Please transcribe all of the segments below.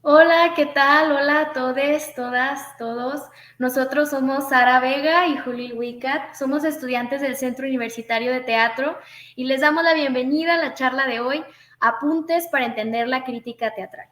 Hola, ¿qué tal? Hola a todes, todas, todos. Nosotros somos Sara Vega y Juli Wicat. Somos estudiantes del Centro Universitario de Teatro y les damos la bienvenida a la charla de hoy, Apuntes para entender la crítica teatral.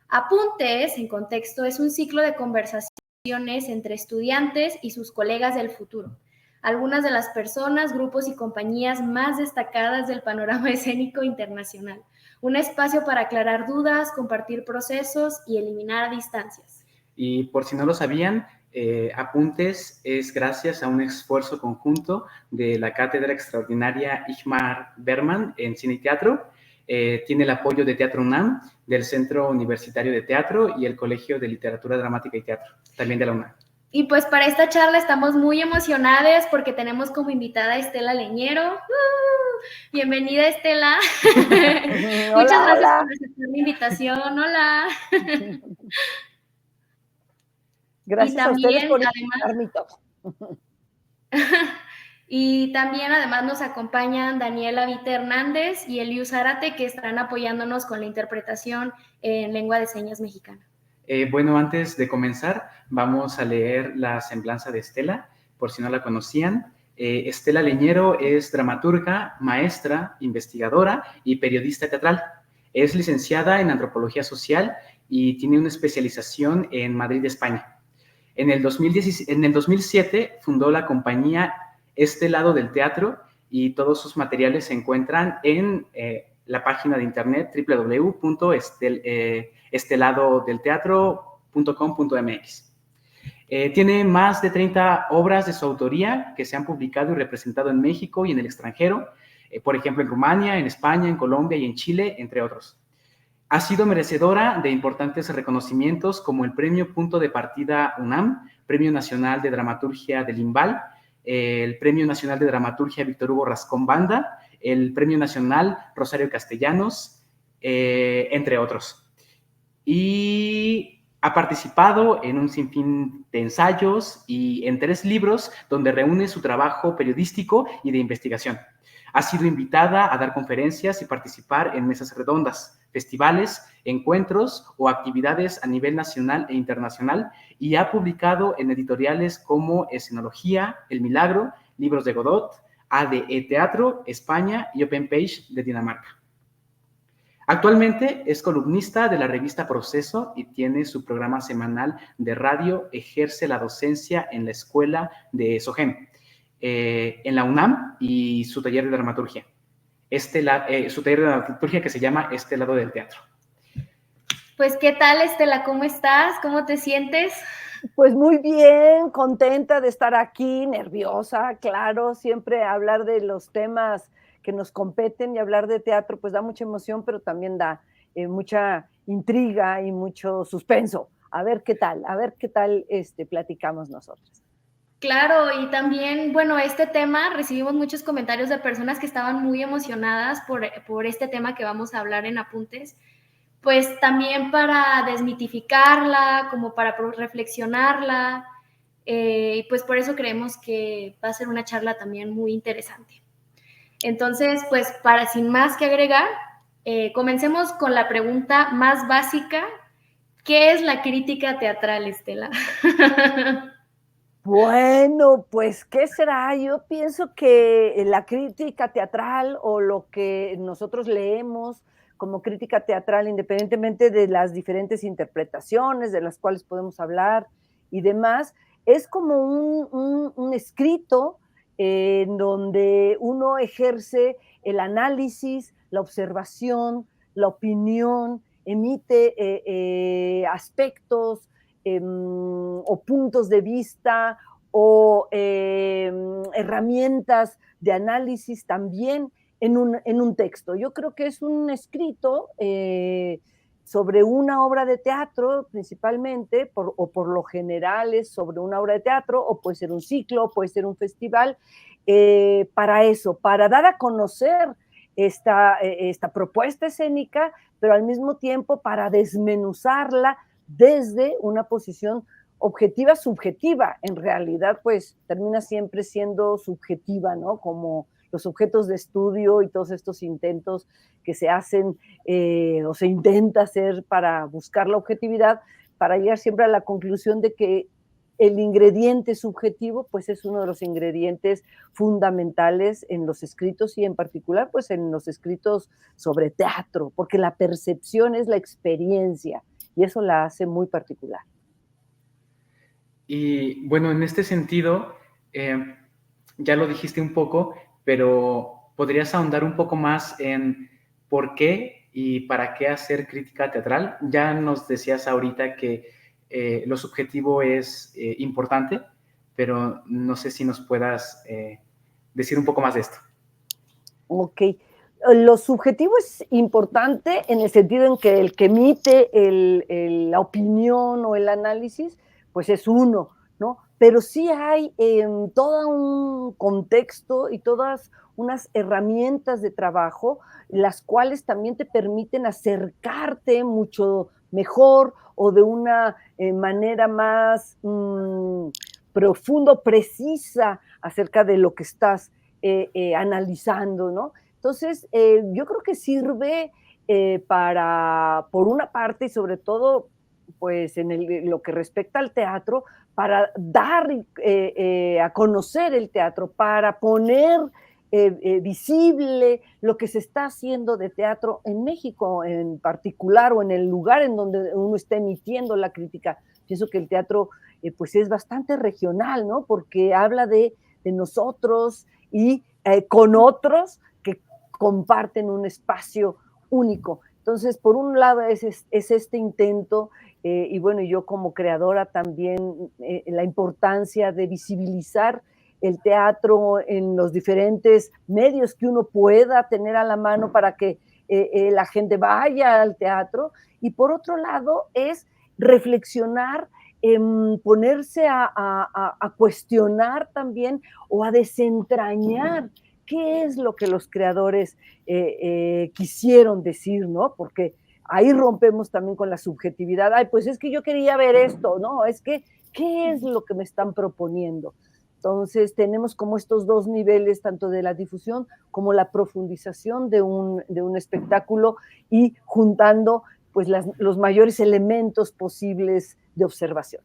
Apuntes, en contexto, es un ciclo de conversaciones entre estudiantes y sus colegas del futuro. Algunas de las personas, grupos y compañías más destacadas del panorama escénico internacional. Un espacio para aclarar dudas, compartir procesos y eliminar distancias. Y por si no lo sabían, Apuntes es gracias a un esfuerzo conjunto de la Cátedra Extraordinaria Ingmar Bergman en Cine y Teatro. Tiene el apoyo de Teatro UNAM, del Centro Universitario de Teatro y el Colegio de Literatura Dramática y Teatro, también de la UNAM. Y pues para esta charla estamos muy emocionadas porque tenemos como invitada a Estela Leñero. Bienvenida, Estela. Hola, Muchas gracias hola. por aceptar la invitación. Hola. Gracias a ustedes por Además, invitarme y todo. y también además nos acompañan Daniela Vite Hernández y Eliu Zárate, que estarán apoyándonos con la interpretación en lengua de señas mexicana. Bueno, antes de comenzar, vamos a leer la semblanza de Estela, por si no la conocían. Estela Leñero es dramaturga, maestra, investigadora y periodista teatral. Es licenciada en Antropología Social y tiene una especialización en Madrid, España. En el 2007 fundó la compañía Este Lado del Teatro y todos sus materiales se encuentran en la página de internet www.esteladodelteatro.com.mx. Tiene más de 30 obras de su autoría que se han publicado y representado en México y en el extranjero, por ejemplo en Rumania, en España, en Colombia y en Chile, entre otros. Ha sido merecedora de importantes reconocimientos como el Premio Punto de Partida UNAM, Premio Nacional de Dramaturgia del IMBAL, el Premio Nacional de Dramaturgia Víctor Hugo Rascón Banda, el Premio Nacional Rosario Castellanos, entre otros. Y ha participado en un sinfín de ensayos y en 3 libros donde reúne su trabajo periodístico y de investigación. Ha sido invitada a dar conferencias y participar en mesas redondas, festivales, encuentros o actividades a nivel nacional e internacional y ha publicado en editoriales como Escenología, El Milagro, Libros de Godot, ADE Teatro, España y Open Page de Dinamarca. Actualmente es columnista de la revista Proceso y tiene su programa semanal de radio. Ejerce la docencia en la Escuela de SOGEM, en la UNAM y su taller de dramaturgia. Su taller de dramaturgia que se llama Este Lado del Teatro. Pues, ¿qué tal, Estela? ¿Cómo estás? ¿Cómo te sientes? Pues muy bien, contenta de estar aquí, nerviosa, claro, siempre hablar de los temas que nos competen y hablar de teatro, pues da mucha emoción, pero también da mucha intriga y mucho suspenso. A ver qué tal platicamos nosotros. Claro, y también, bueno, este tema, recibimos muchos comentarios de personas que estaban muy emocionadas por este tema que vamos a hablar en Apuntes, pues también para desmitificarla, como para reflexionarla, y pues por eso creemos que va a ser una charla también muy interesante. Entonces, pues para sin más que agregar, comencemos con la pregunta más básica. ¿Qué es la crítica teatral, Estela? Bueno, pues, ¿qué será? Yo pienso que la crítica teatral o lo que nosotros leemos como crítica teatral, independientemente de las diferentes interpretaciones de las cuales podemos hablar y demás, es como un escrito en donde uno ejerce el análisis, la observación, la opinión, emite aspectos o puntos de vista o herramientas de análisis también en un texto. Yo creo que es un escrito sobre una obra de teatro principalmente, o por lo general es sobre una obra de teatro, o puede ser un ciclo, o puede ser un festival, para eso, para dar a conocer esta propuesta escénica, pero al mismo tiempo para desmenuzarla desde una posición objetiva, subjetiva. En realidad, pues termina siempre siendo subjetiva, ¿no? Como los objetos de estudio y todos estos intentos que se hacen o se intenta hacer para buscar la objetividad, para llegar siempre a la conclusión de que el ingrediente subjetivo, pues es uno de los ingredientes fundamentales en los escritos y en particular, pues en los escritos sobre teatro, porque la percepción es la experiencia y eso la hace muy particular. Y bueno, en este sentido, ya lo dijiste un poco, pero ¿podrías ahondar un poco más en por qué y para qué hacer crítica teatral? Ya nos decías ahorita que lo subjetivo es importante, pero no sé si nos puedas decir un poco más de esto. Ok. Lo subjetivo es importante en el sentido en que el que emite la opinión o el análisis, pues es uno, ¿no? Pero sí hay todo un contexto y todas unas herramientas de trabajo, las cuales también te permiten acercarte mucho mejor o de una manera más profundo, precisa acerca de lo que estás analizando, ¿no? Entonces, yo creo que sirve por una parte y sobre todo, pues en lo que respecta al teatro, para dar a conocer el teatro, para poner visible lo que se está haciendo de teatro en México en particular o en el lugar en donde uno está emitiendo la crítica. Pienso que el teatro pues es bastante regional, ¿no? Porque habla de nosotros y con otros que comparten un espacio único. Entonces, por un lado es este intento, y bueno, yo como creadora también, la importancia de visibilizar el teatro en los diferentes medios que uno pueda tener a la mano para que la gente vaya al teatro. Y por otro lado es reflexionar, ponerse a cuestionar también o a desentrañar qué es lo que los creadores quisieron decir, ¿no? Porque ahí rompemos también con la subjetividad. Ay, pues es que yo quería ver esto, ¿no? Es que, ¿qué es lo que me están proponiendo? Entonces, tenemos como estos dos niveles, tanto de la difusión como la profundización de un espectáculo y juntando pues los mayores elementos posibles de observación.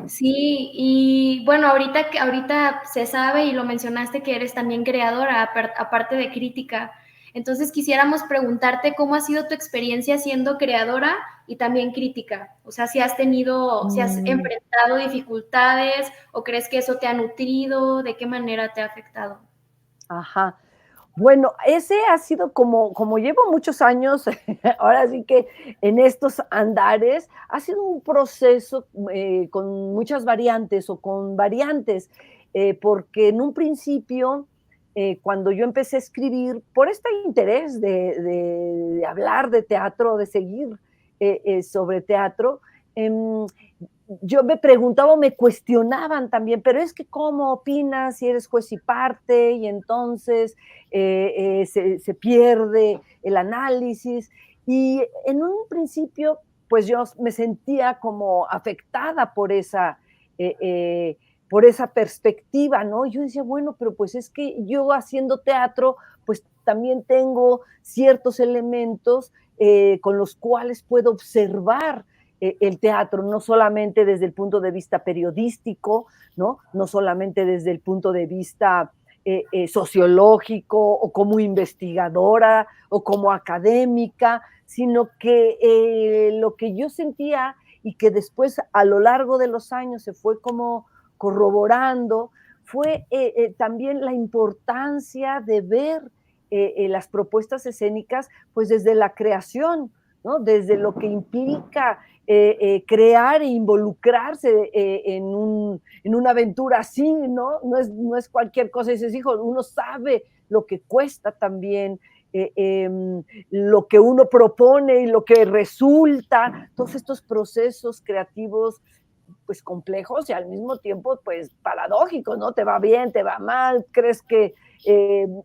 Sí, y bueno, ahorita se sabe y lo mencionaste que eres también creadora, aparte de crítica. Entonces quisiéramos preguntarte cómo ha sido tu experiencia siendo creadora y también crítica. O sea, si has enfrentado dificultades o crees que eso te ha nutrido, ¿de qué manera te ha afectado? Ajá. Bueno, ese ha sido como llevo muchos años, ahora sí que en estos andares, ha sido un proceso con muchas variantes o con variantes, porque en un principio, cuando yo empecé a escribir, por este interés de hablar de teatro, de seguir sobre teatro, em, yo me preguntaba o me cuestionaban también, pero es que ¿cómo opinas si eres juez y parte y entonces se pierde el análisis? Y en un principio, pues yo me sentía como afectada por esa perspectiva, ¿no? Yo decía, bueno, pero pues es que yo haciendo teatro, pues también tengo ciertos elementos con los cuales puedo observar el teatro, no solamente desde el punto de vista periodístico, ¿no? No solamente desde el punto de vista sociológico o como investigadora o como académica, sino que lo que yo sentía y que después a lo largo de los años se fue como corroborando, fue también la importancia de ver las propuestas escénicas pues desde la creación, ¿no? Desde lo que implica crear e involucrarse en una aventura así, ¿no? No es cualquier cosa. Y dices, hijo, uno sabe lo que cuesta también, lo que uno propone y lo que resulta, todos estos procesos creativos pues complejos y al mismo tiempo pues paradójicos, ¿no? Te va bien, te va mal, crees que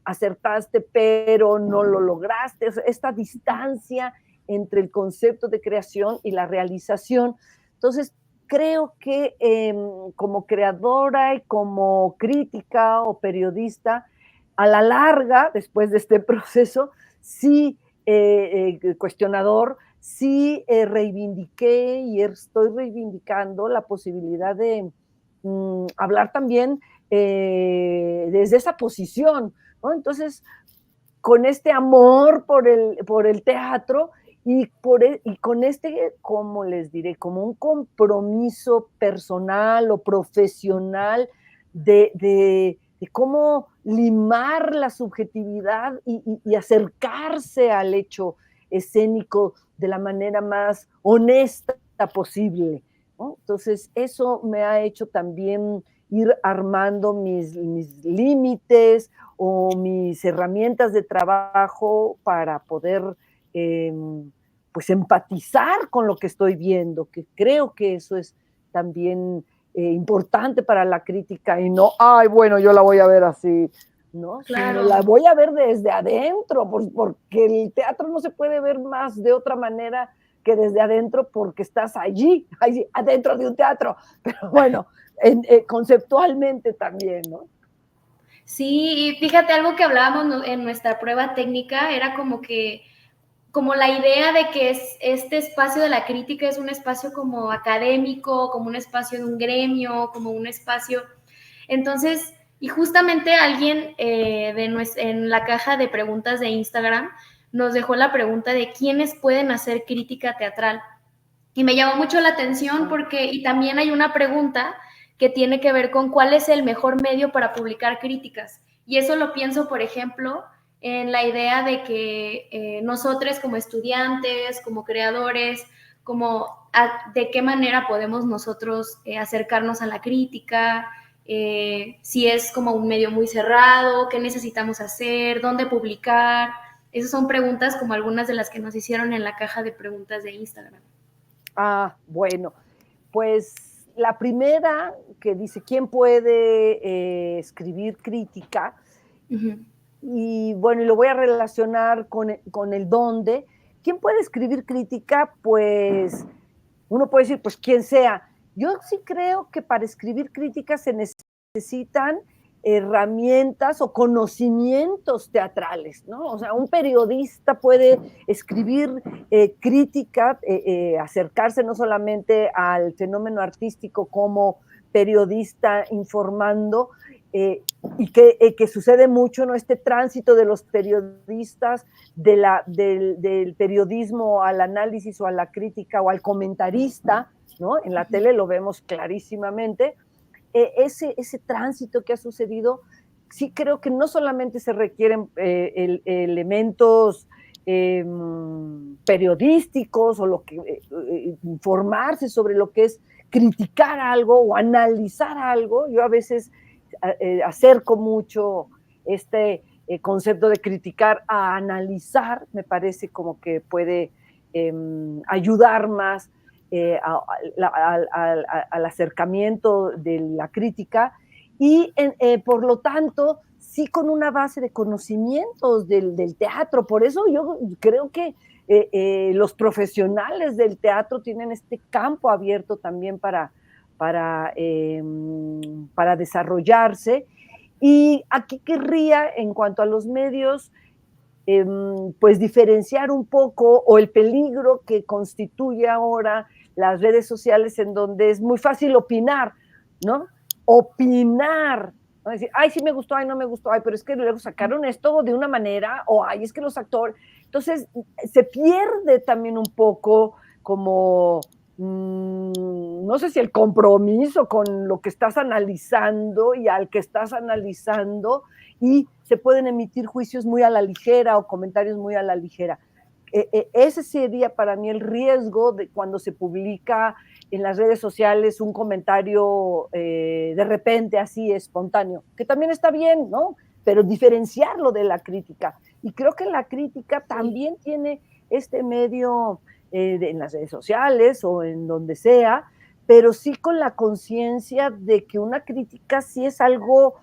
acertaste pero no lo lograste, o sea, esta distancia entre el concepto de creación y la realización. Entonces, creo que como creadora y como crítica o periodista, a la larga, después de este proceso, sí, cuestionador, sí reivindiqué y estoy reivindicando la posibilidad de hablar también desde esa posición, ¿no? Entonces, con este amor por el teatro y con este, como les diré, como un compromiso personal o profesional de cómo limar la subjetividad y acercarse al hecho escénico de la manera más honesta posible, ¿no? Entonces, eso me ha hecho también ir armando mis límites o mis herramientas de trabajo para poder eh, pues empatizar con lo que estoy viendo, que creo que eso es también importante para la crítica y no, ay, bueno, yo la voy a ver así, ¿no? Sino Claro. la voy a ver desde adentro, porque el teatro no se puede ver más de otra manera que desde adentro porque estás allí adentro de un teatro, pero bueno, conceptualmente también, ¿no? Sí, y fíjate, algo que hablábamos en nuestra prueba técnica era como la idea de que este espacio de la crítica es un espacio como académico, como un espacio de un gremio, como un espacio. Entonces, y justamente alguien en la caja de preguntas de Instagram nos dejó la pregunta de quiénes pueden hacer crítica teatral. Y me llamó mucho la atención y también hay una pregunta que tiene que ver con cuál es el mejor medio para publicar críticas. Y eso lo pienso, por ejemplo, en la idea de que nosotros como estudiantes, como creadores, de qué manera podemos nosotros acercarnos a la crítica, si es como un medio muy cerrado, qué necesitamos hacer, dónde publicar. Esas son preguntas como algunas de las que nos hicieron en la caja de preguntas de Instagram. Ah, bueno, pues la primera que dice, ¿quién puede escribir crítica? Uh-huh. Y bueno, y lo voy a relacionar con el dónde. ¿Quién puede escribir crítica? Pues uno puede decir, pues quien sea. Yo sí creo que para escribir crítica se necesitan herramientas o conocimientos teatrales, ¿no? O sea, un periodista puede escribir crítica, acercarse no solamente al fenómeno artístico como periodista informando, y que sucede mucho, ¿no? Este tránsito de los periodistas del periodismo al análisis o a la crítica o al comentarista, ¿no? En la tele lo vemos clarísimamente. Ese tránsito que ha sucedido, sí creo que no solamente se requieren elementos periodísticos o informarse sobre lo que es criticar algo o analizar algo. Yo a veces acerco mucho este concepto de criticar a analizar, me parece como que puede ayudar más al acercamiento de la crítica y por lo tanto sí con una base de conocimientos del teatro. Por eso yo creo que los profesionales del teatro tienen este campo abierto también para, para desarrollarse. Y aquí querría, en cuanto a los medios, pues diferenciar un poco o el peligro que constituye ahora las redes sociales en donde es muy fácil opinar, ¿no? Opinar, ¿no? Decir, ay, sí me gustó, ay, no me gustó, ay, pero es que luego sacaron esto de una manera, o ay, es que los actores, entonces se pierde también un poco como, no sé si el compromiso con lo que estás analizando y al que estás analizando, y se pueden emitir juicios muy a la ligera o comentarios muy a la ligera. Ese sería para mí el riesgo de cuando se publica en las redes sociales un comentario de repente así espontáneo, que también está bien, ¿no? Pero diferenciarlo de la crítica. Y creo que la crítica también tiene este medio en las redes sociales o en donde sea, pero sí con la conciencia de que una crítica sí es algo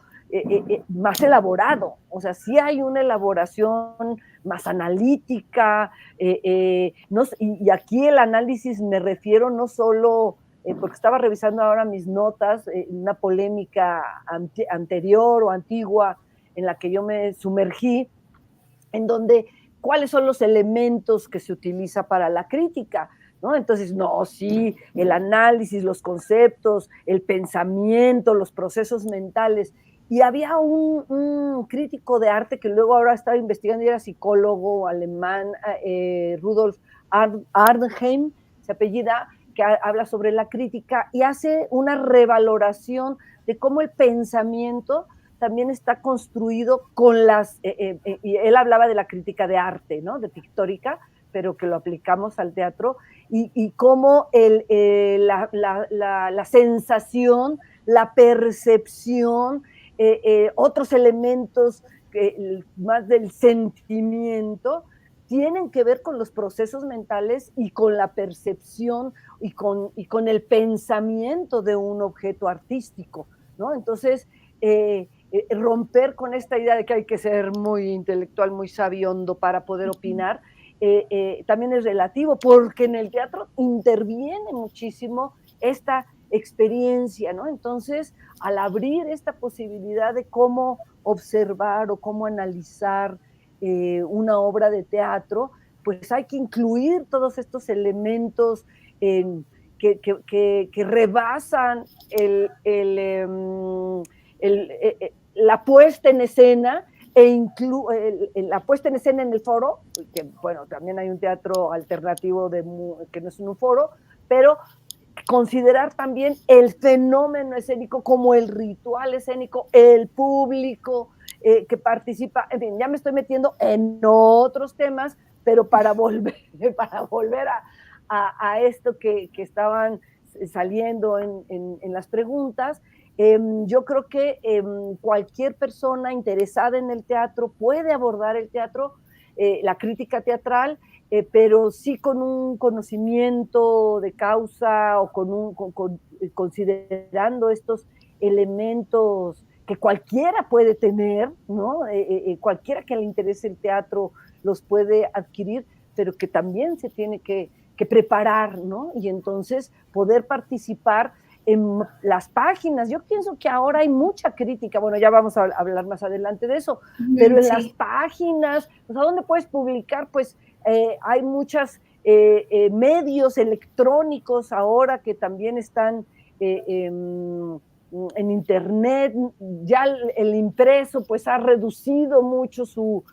más elaborado, o sea, sí hay una elaboración más analítica, no, y aquí el análisis me refiero no solo, porque estaba revisando ahora mis notas, una polémica anterior o antigua en la que yo me sumergí, en donde cuáles son los elementos que se utiliza para la crítica, ¿no? Entonces, no, sí, el análisis, los conceptos, el pensamiento, los procesos mentales. Y había un crítico de arte que luego ahora estaba investigando y era psicólogo alemán, Rudolf Arnhem, se apellida, que habla sobre la crítica y hace una revaloración de cómo el pensamiento también está construido con y él hablaba de la crítica de arte, ¿no? De pictórica, pero que lo aplicamos al teatro, y cómo la sensación, la percepción, otros elementos más del sentimiento, tienen que ver con los procesos mentales y con la percepción y con el pensamiento de un objeto artístico, ¿no? Entonces, romper con esta idea de que hay que ser muy intelectual, muy sabiondo para poder opinar, también es relativo, porque en el teatro interviene muchísimo esta experiencia, ¿no? Entonces, al abrir esta posibilidad de cómo observar o cómo analizar una obra de teatro, pues hay que incluir todos estos elementos que rebasan la puesta en escena la puesta en escena en el foro, que bueno, también hay un teatro alternativo que no es un foro, pero considerar también el fenómeno escénico como el ritual escénico, el público que participa, en fin, ya me estoy metiendo en otros temas, pero para volver, para volver a esto que estaban saliendo en las preguntas, yo creo que cualquier persona interesada en el teatro puede abordar el teatro, la crítica teatral, pero sí con un conocimiento de causa o considerando estos elementos que cualquiera puede tener, ¿no? Cualquiera que le interese el teatro los puede adquirir, pero que también se tiene que preparar, ¿no? Y entonces poder participar en las páginas. Yo pienso que ahora hay mucha crítica, bueno, ya vamos a hablar más adelante de eso, pero en las páginas, pues, ¿a dónde puedes publicar? Pues hay muchos medios electrónicos ahora que también están en internet, ya el impreso pues ha reducido mucho su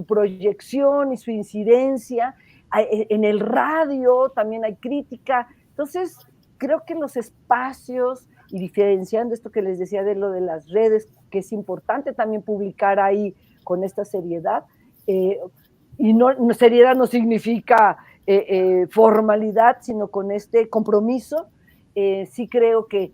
proyección y su incidencia, en el radio también hay crítica, entonces creo que los espacios, y diferenciando esto que les decía de lo de las redes, que es importante también publicar ahí con esta seriedad, y seriedad no significa formalidad, sino con este compromiso, sí creo que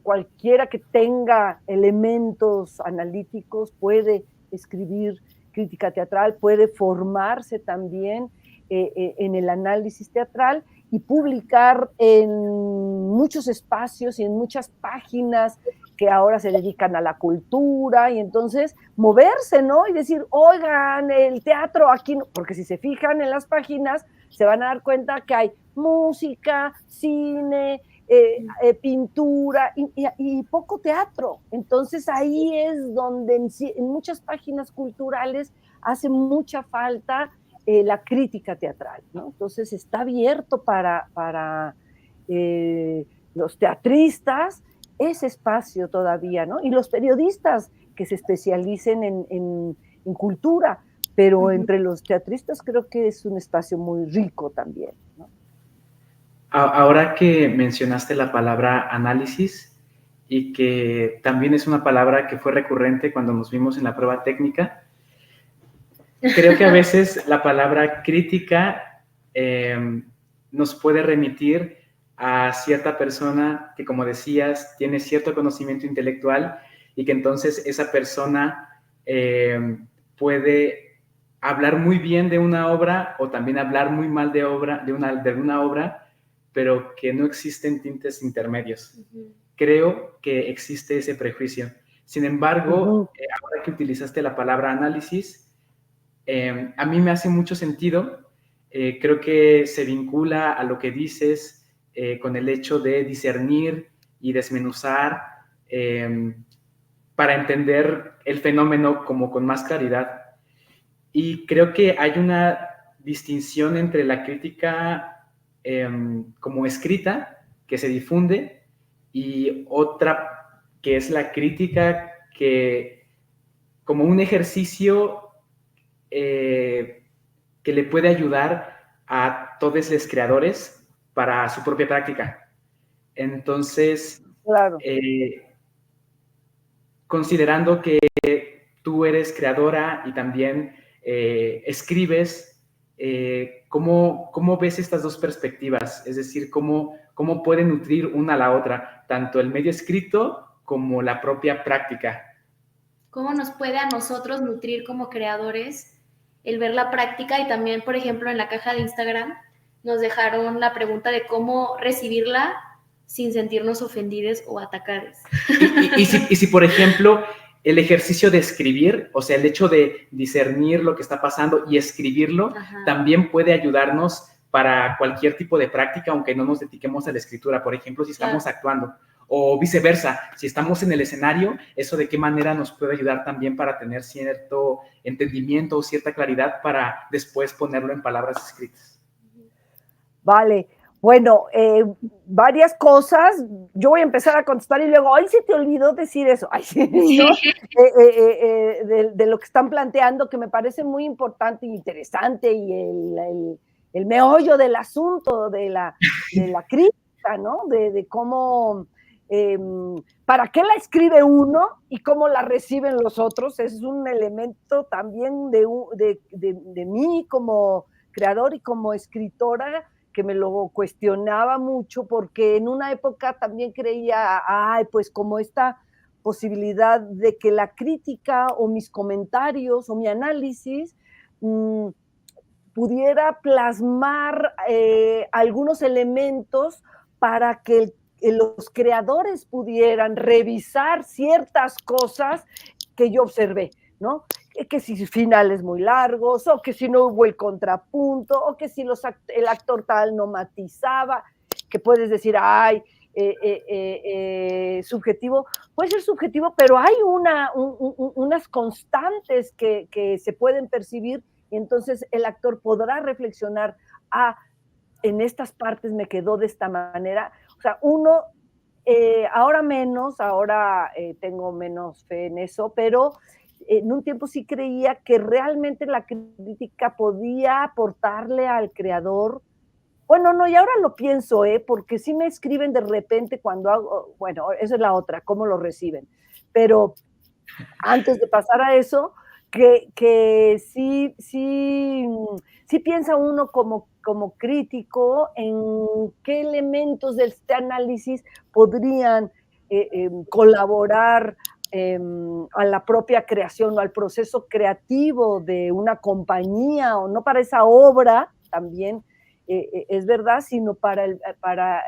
cualquiera que tenga elementos analíticos puede escribir crítica teatral, puede formarse también en el análisis teatral y publicar en muchos espacios y en muchas páginas que ahora se dedican a la cultura, y entonces moverse, ¿no? Y decir, oigan, el teatro aquí, no, porque si se fijan en las páginas, se van a dar cuenta que hay música, cine, pintura y poco teatro. Entonces ahí es donde en muchas páginas culturales hace mucha falta la crítica teatral, ¿no? Entonces está abierto para los teatristas ese espacio todavía, ¿no? Y los periodistas que se especialicen en cultura, pero entre los teatristas creo que es un espacio muy rico también, ¿no? Ahora que mencionaste la palabra análisis y que también es una palabra que fue recurrente cuando nos vimos en la prueba técnica, creo que a veces la palabra crítica nos puede remitir a cierta persona que, como decías, tiene cierto conocimiento intelectual y que entonces esa persona puede hablar muy bien de una obra o también hablar muy mal de una obra, pero que no existen tintes intermedios. Creo que existe ese prejuicio. Sin embargo, ahora que utilizaste la palabra análisis, a mí me hace mucho sentido. Creo que se vincula a lo que dices con el hecho de discernir y desmenuzar para entender el fenómeno como con más claridad. Y creo que hay una distinción entre la crítica como escrita, que se difunde, y otra que es la crítica que como un ejercicio que le puede ayudar a todos los creadores para su propia práctica. Entonces, claro. Considerando que tú eres creadora y también escribes, ¿cómo ves estas dos perspectivas? Es decir, ¿cómo puede nutrir una a la otra, tanto el medio escrito como la propia práctica? ¿Cómo nos puede a nosotros nutrir como creadores el ver la práctica? Y también, por ejemplo, en la caja de Instagram nos dejaron la pregunta de cómo recibirla sin sentirnos ofendidos o atacados. Y si, por ejemplo, el ejercicio de escribir, o sea, el hecho de discernir lo que está pasando y escribirlo, también puede ayudarnos para cualquier tipo de práctica, aunque no nos dediquemos a la escritura. Por ejemplo, si estamos actuando, o viceversa, si estamos en el escenario, eso de qué manera nos puede ayudar también para tener cierto entendimiento o cierta claridad para después ponerlo en palabras escritas. Vale. Bueno, varias cosas. Yo voy a empezar a contestar y luego, ¡ay, se te olvidó decir eso! Ay, ¿no? De lo que están planteando, que me parece muy importante e interesante, y el meollo del asunto, de la crítica, ¿no? De cómo, ¿para qué la escribe uno y cómo la reciben los otros? Es un elemento también de mí como creador y como escritora, que me lo cuestionaba mucho, porque en una época también creía, ay, pues como esta posibilidad de que la crítica o mis comentarios o mi análisis pudiera plasmar algunos elementos para que los creadores pudieran revisar ciertas cosas que yo observé, ¿no? Que si finales muy largos, o que si no hubo el contrapunto, o que si el actor tal no matizaba, que puedes decir, ay, subjetivo, puede ser subjetivo, pero hay unas constantes que se pueden percibir, y entonces el actor podrá reflexionar, en estas partes me quedó de esta manera. O sea, uno, ahora tengo menos fe en eso, pero en un tiempo sí creía que realmente la crítica podía aportarle al creador. Bueno, no, y ahora lo pienso, porque sí me escriben de repente cuando hago, bueno, esa es la otra, cómo lo reciben. Pero antes de pasar a eso, que sí piensa uno como crítico en qué elementos de este análisis podrían colaborar a la propia creación o al proceso creativo de una compañía, o no para esa obra también, es verdad, sino para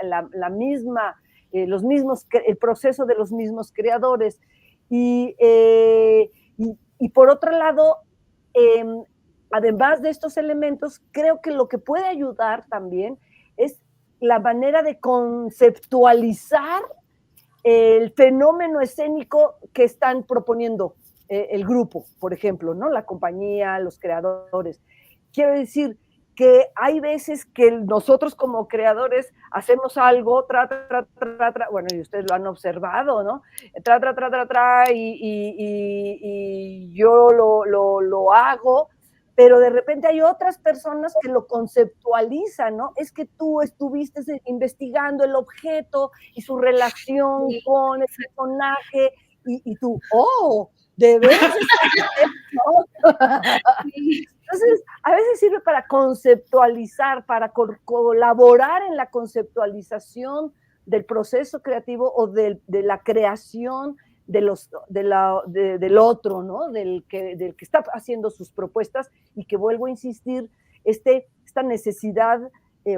la misma, el proceso de los mismos creadores. Y por otro lado, además de estos elementos, creo que lo que puede ayudar también es la manera de conceptualizar el fenómeno escénico que están proponiendo el grupo, por ejemplo, ¿no? La compañía, los creadores. Quiero decir que hay veces que nosotros como creadores hacemos algo, bueno, y ustedes lo han observado, ¿no? Y yo lo hago, pero de repente hay otras personas que lo conceptualizan, ¿no? Es que tú estuviste investigando el objeto y su relación con el personaje, y tú, ¡oh! ¿De veras? Entonces, a veces sirve para conceptualizar, para colaborar en la conceptualización del proceso creativo o de la creación del otro, ¿no? Del que está haciendo sus propuestas, y que, vuelvo a insistir, esta necesidad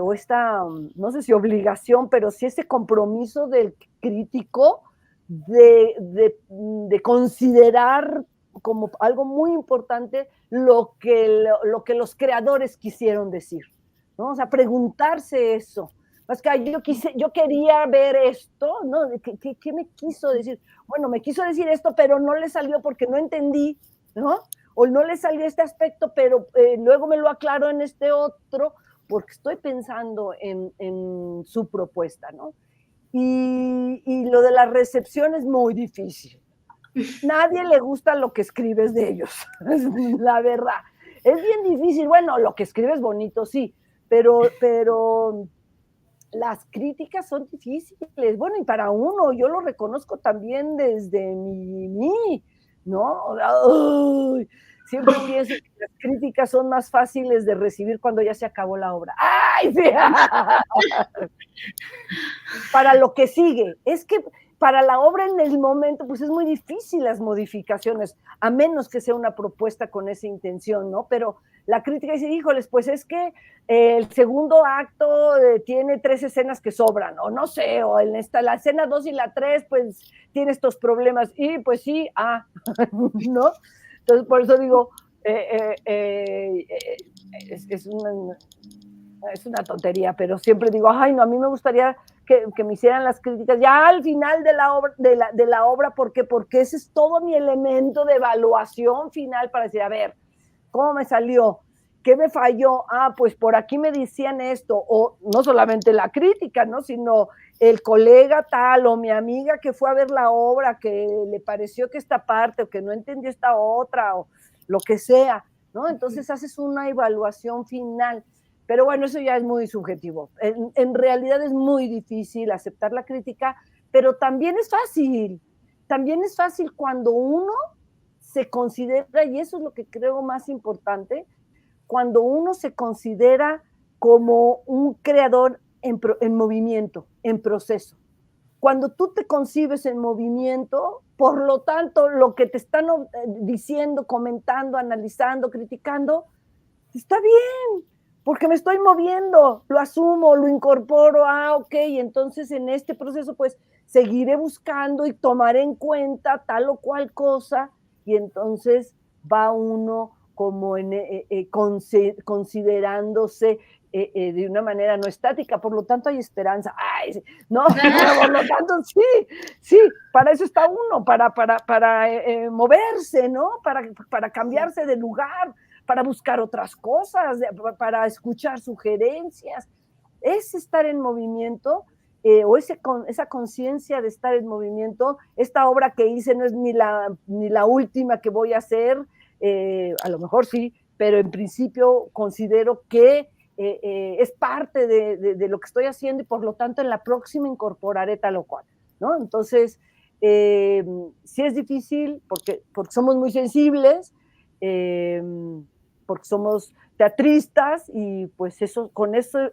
o esta, no sé si obligación, pero sí ese compromiso del crítico de considerar como algo muy importante lo que los creadores quisieron decir, ¿no? O sea, preguntarse eso, Es que yo quería ver esto, ¿no? ¿Qué me quiso decir? Bueno, me quiso decir esto, pero no le salió porque no entendí, ¿no? O no le salió este aspecto, pero luego me lo aclaró en este otro, porque estoy pensando en su propuesta, ¿no? Y lo de la recepción es muy difícil. Nadie le gusta lo que escribes de ellos, la verdad. Es bien difícil, bueno, lo que escribes bonito, sí, pero las críticas son difíciles. Bueno, y para uno, yo lo reconozco también desde mí, ¿no? Uy, siempre pienso que las críticas son más fáciles de recibir cuando ya se acabó la obra. ¡Ay, sí! Para lo que sigue. Es que para la obra en el momento, pues es muy difícil las modificaciones, a menos que sea una propuesta con esa intención, ¿no? Pero la crítica dice, híjoles, pues es que el segundo acto tiene 3 escenas que sobran, o no sé, o en la escena 2 y la 3, pues tiene estos problemas, y pues sí, ¿no? Entonces, por eso digo, es una tontería, pero siempre digo, ay, no, a mí me gustaría que me hicieran las críticas ya al final de la obra, de la obra, porque ese es todo mi elemento de evaluación final para decir, a ver, ¿cómo me salió? ¿Qué me falló? Pues por aquí me decían esto, o no solamente la crítica, ¿no? Sino el colega tal o mi amiga que fue a ver la obra, que le pareció que esta parte o que no entendió esta otra o lo que sea, ¿no? Entonces haces una evaluación final. Pero bueno, eso ya es muy subjetivo. En realidad es muy difícil aceptar la crítica, pero también es fácil. También es fácil cuando uno se considera, y eso es lo que creo más importante, cuando uno se considera como un creador en movimiento, en proceso. Cuando tú te concibes en movimiento, por lo tanto, lo que te están diciendo, comentando, analizando, criticando, está bien, porque me estoy moviendo, lo asumo, lo incorporo, ok, entonces en este proceso pues seguiré buscando y tomaré en cuenta tal o cual cosa, y entonces va uno como considerándose de una manera no estática, por lo tanto hay esperanza. Ay, no, por lo tanto sí, para eso está uno, para moverse, ¿no? Para cambiarse de lugar, para buscar otras cosas, para escuchar sugerencias. Es estar en movimiento, o esa conciencia de estar en movimiento. Esta obra que hice no es ni la última que voy a hacer, a lo mejor sí, pero en principio considero que es parte de lo que estoy haciendo y por lo tanto en la próxima incorporaré tal o cual, ¿no? Entonces, sí es difícil porque somos muy sensibles, porque somos teatristas y pues eso,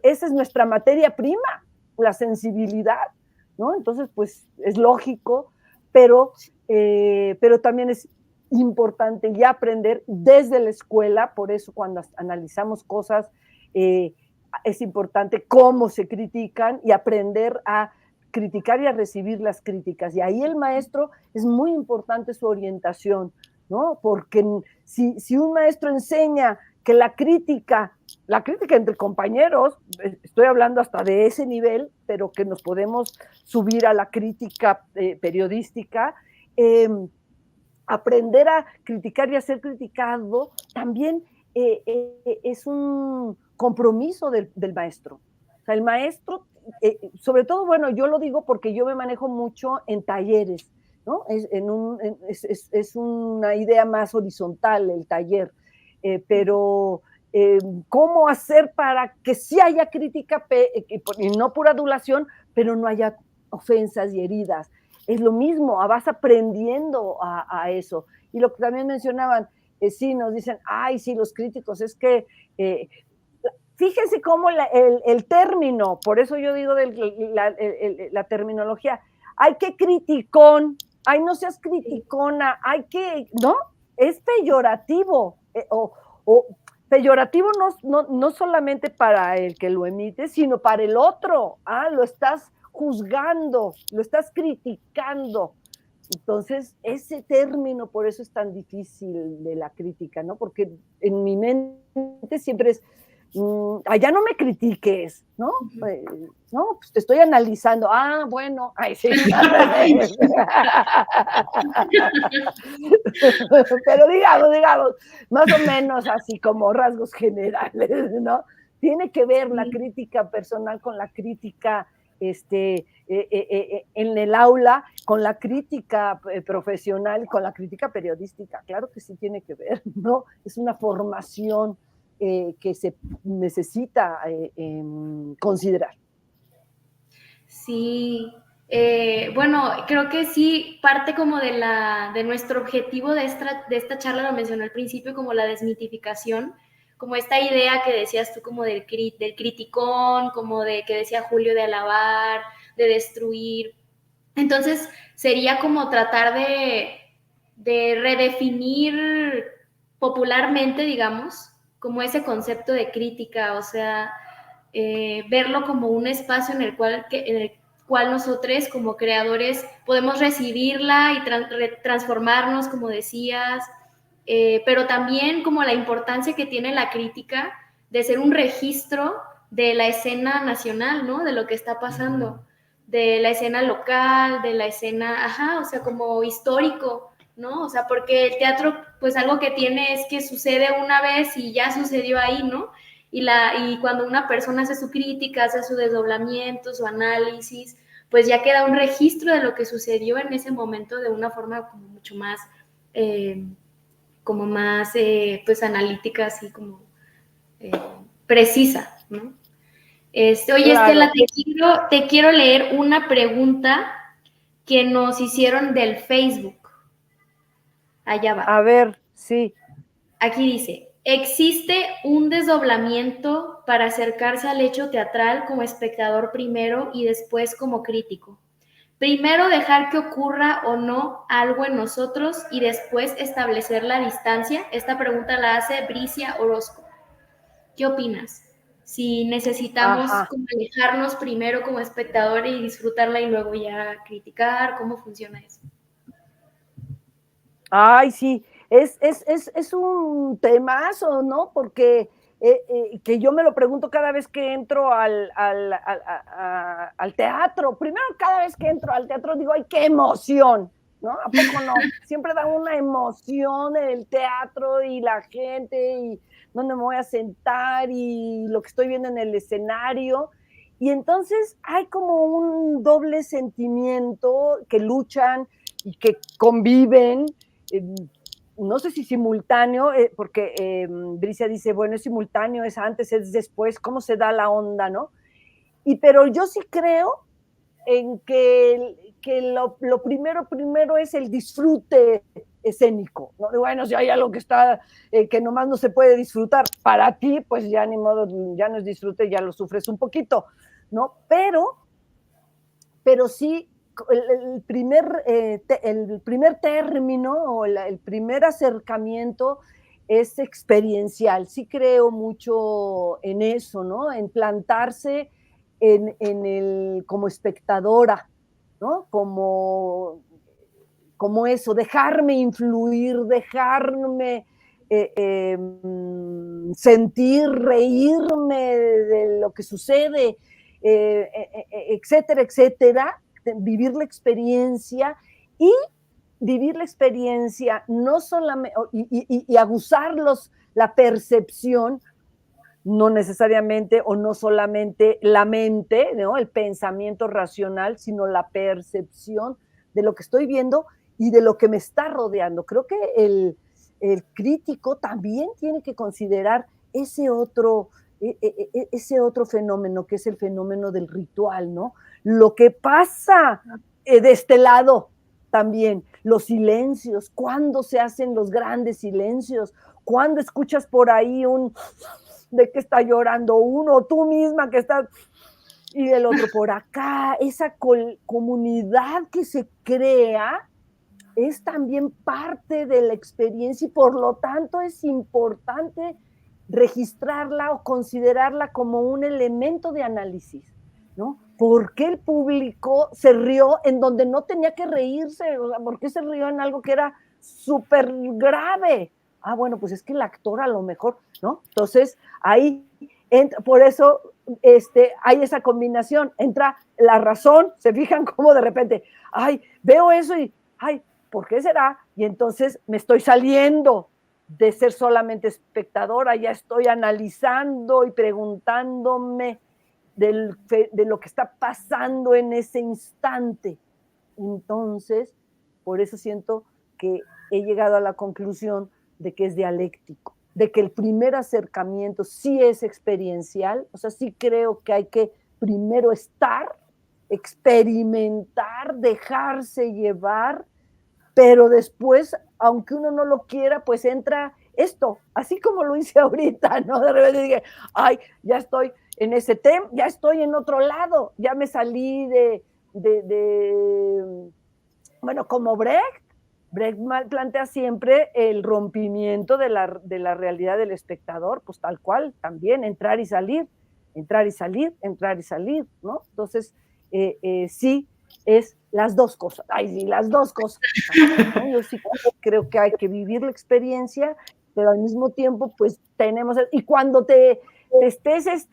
esa es nuestra materia prima, la sensibilidad, ¿no? Entonces, pues es lógico, pero también es importante ya aprender desde la escuela, por eso cuando analizamos cosas, es importante cómo se critican y aprender a criticar y a recibir las críticas. Y ahí el maestro es muy importante su orientación, ¿no? Porque si un maestro enseña que la crítica entre compañeros, estoy hablando hasta de ese nivel, pero que nos podemos subir a la crítica periodística, aprender a criticar y a ser criticado también es un compromiso del maestro. O sea, el maestro, sobre todo, bueno, yo lo digo porque yo me manejo mucho en talleres, ¿no? Es una idea más horizontal el taller, pero ¿cómo hacer para que sí haya crítica y no pura adulación, pero no haya ofensas y heridas? Es lo mismo, vas aprendiendo a eso. Y lo que también mencionaban, sí, nos dicen, ay, sí, los críticos, es que fíjense cómo el término, por eso yo digo la terminología, ay, qué criticón, ay, no seas criticona, ay, que, ¿no? Es peyorativo, o peyorativo no solamente para el que lo emite, sino para el otro, lo estás juzgando, lo estás criticando. Entonces, ese término por eso es tan difícil de la crítica, ¿no? Porque en mi mente siempre es, allá no me critiques, ¿no? No, pues te estoy analizando. Ah, bueno, ay, sí. Pero digamos, más o menos así como rasgos generales, ¿no? Tiene que ver la crítica personal con la crítica en el aula, con la crítica profesional, con la crítica periodística. Claro que sí tiene que ver, ¿no? Es una formación que se necesita considerar. Sí, bueno, creo que sí, parte como de nuestro objetivo de esta charla, lo mencioné al principio, como la desmitificación, como esta idea que decías tú como del criticón, como de que decía Julio de alabar, de destruir. Entonces, sería como tratar de redefinir popularmente, digamos, como ese concepto de crítica, o sea, verlo como un espacio en el cual nosotros como creadores podemos recibirla y transformarnos, como decías, pero también como la importancia que tiene la crítica de ser un registro de la escena nacional, ¿no? De lo que está pasando, de la escena local, de la escena, ajá, o sea, como histórico, ¿no? O sea, porque el teatro, pues algo que tiene es que sucede una vez y ya sucedió ahí, ¿no? Y cuando una persona hace su crítica, hace su desdoblamiento, su análisis, pues ya queda un registro de lo que sucedió en ese momento de una forma eh, como más pues analítica, así como eh, precisa, ¿no? Oye, Claro. Estela, te quiero leer una pregunta que nos hicieron del Facebook. Allá A va. ver, sí. Aquí dice, ¿existe un desdoblamiento para acercarse al hecho teatral como espectador primero y después como crítico? Primero dejar que ocurra o no algo en nosotros y después establecer la distancia. Esta pregunta la hace Bricia Orozco. ¿Qué opinas? Si necesitamos Ajá. como alejarnos primero como espectador y disfrutarla y luego ya criticar, ¿cómo funciona eso? Ay, sí, es un temazo, ¿no? Porque que yo me lo pregunto cada vez que entro al teatro. Primero, cada vez que entro al teatro digo, ¡ay, qué emoción! ¿No? ¿A poco no? Siempre da una emoción el teatro y la gente y dónde me voy a sentar y lo que estoy viendo en el escenario. Y entonces hay como un doble sentimiento que luchan y que conviven, no sé si simultáneo, porque Bricia dice, bueno, es simultáneo, es antes, es después, ¿cómo se da la onda, no? Pero yo sí creo en que lo primero es el disfrute escénico, ¿no? Bueno, si hay algo que está, que nomás no se puede disfrutar, para ti, pues ya ni modo, ya no es disfrute, ya lo sufres un poquito, ¿no? Pero sí el primer término o el primer acercamiento es experiencial. Sí creo mucho en eso, ¿no? En plantarse como espectadora, ¿no? Como eso, dejarme influir, dejarme sentir, reírme de lo que sucede, etcétera, etcétera, vivir la experiencia y vivir la experiencia no solamente y aguzar la percepción, no necesariamente o no solamente la mente, ¿no? El pensamiento racional, sino la percepción de lo que estoy viendo y de lo que me está rodeando. Creo que el crítico también tiene que considerar ese otro fenómeno, que es el fenómeno del ritual, ¿no? Lo que pasa de este lado también, los silencios, cuándo se hacen los grandes silencios, cuándo escuchas por ahí de que está llorando uno, tú misma que estás, y el otro por acá, esa comunidad que se crea es también parte de la experiencia y por lo tanto es importante registrarla o considerarla como un elemento de análisis, ¿no? ¿Por qué el público se rió en donde no tenía que reírse? O sea, ¿por qué se rió en algo que era súper grave? Ah, bueno, pues es que el actor a lo mejor, ¿no? Entonces, ahí Por eso hay esa combinación, entra la razón, se fijan cómo de repente, ay, veo eso y, ay, ¿por qué será? Y entonces me estoy saliendo de ser solamente espectadora, ya estoy analizando y preguntándome de lo que está pasando en ese instante. Entonces, por eso siento que he llegado a la conclusión de que es dialéctico, de que el primer acercamiento sí es experiencial, o sea, sí creo que hay que primero estar, experimentar, dejarse llevar, pero después, aunque uno no lo quiera, pues entra esto, así como lo hice ahorita, ¿no? De repente dije, ay, ya estoy en ese tema, ya estoy en otro lado, ya me salí de bueno, como Brecht plantea siempre el rompimiento de la realidad del espectador, pues tal cual, también entrar y salir, entrar y salir, entrar y salir, ¿no? Entonces, sí, es las dos cosas, ay, sí, las dos cosas, ¿no? Yo sí creo que hay que vivir la experiencia, pero al mismo tiempo, pues tenemos, y cuando te estés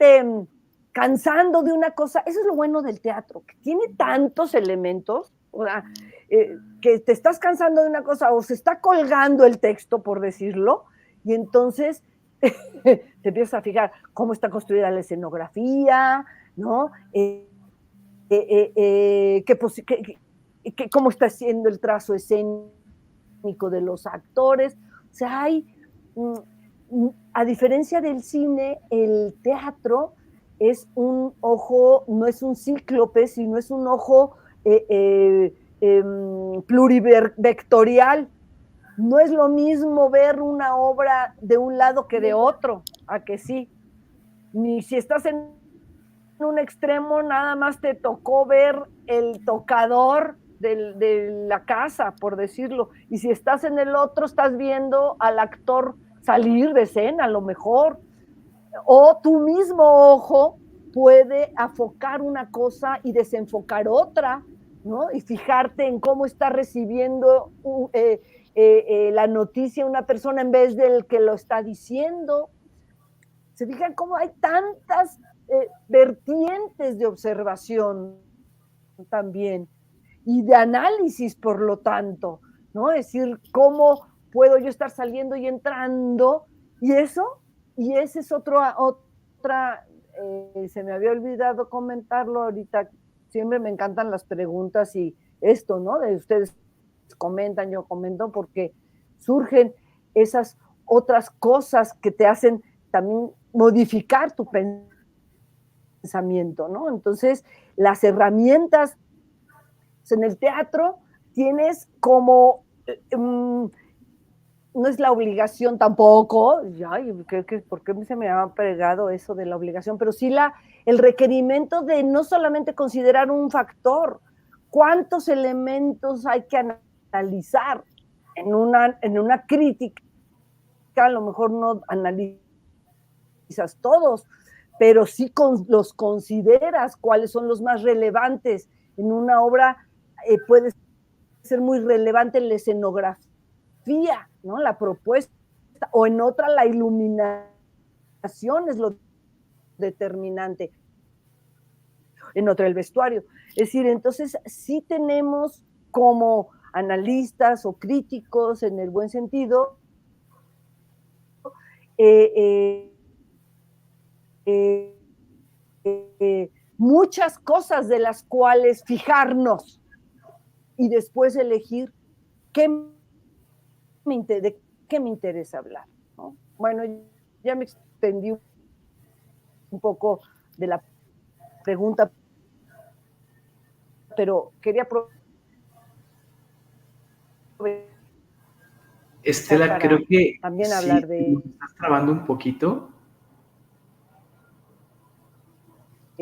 cansando de una cosa, eso es lo bueno del teatro, que tiene tantos elementos, o sea, que te estás cansando de una cosa o se está colgando el texto, por decirlo, y entonces te empiezas a fijar cómo está construida la escenografía, ¿no? Cómo está siendo el trazo escénico de los actores. O sea, a diferencia del cine, el teatro es un ojo, no es un cíclope, sino es un ojo plurivectorial. No es lo mismo ver una obra de un lado que de otro, a que sí. Ni si estás en un extremo, nada más te tocó ver el tocador de la casa, por decirlo. Y si estás en el otro, estás viendo al actor salir de escena, a lo mejor. O tu mismo ojo puede afocar una cosa y desenfocar otra, ¿no? Y fijarte en cómo está recibiendo la noticia una persona en vez del que lo está diciendo. Se fijan cómo hay tantas vertientes de observación también y de análisis, por lo tanto, ¿no? Es decir, cómo puedo yo estar saliendo y entrando, y eso, y ese es otra, se me había olvidado comentarlo ahorita, siempre me encantan las preguntas y esto, ¿no? De ustedes comentan, yo comento, porque surgen esas otras cosas que te hacen también modificar tu pensamiento, ¿no? Entonces, las herramientas en el teatro tienes como, no es la obligación tampoco, ay, ¿por qué se me ha pegado eso de la obligación? Pero sí el requerimiento de no solamente considerar un factor, cuántos elementos hay que analizar en una crítica, a lo mejor no analizas todos, pero sí los consideras cuáles son los más relevantes. En una obra puede ser muy relevante la escenografía, ¿no? La propuesta, o en otra la iluminación es lo determinante, en otra el vestuario. Es decir, entonces sí tenemos como analistas o críticos en el buen sentido, eh, eh, muchas cosas de las cuales fijarnos y después elegir de qué me interesa hablar, ¿no? Bueno, ya me extendí un poco de la pregunta, pero quería aprovechar Estela, para creo que también sí, hablar nos estás trabando un poquito.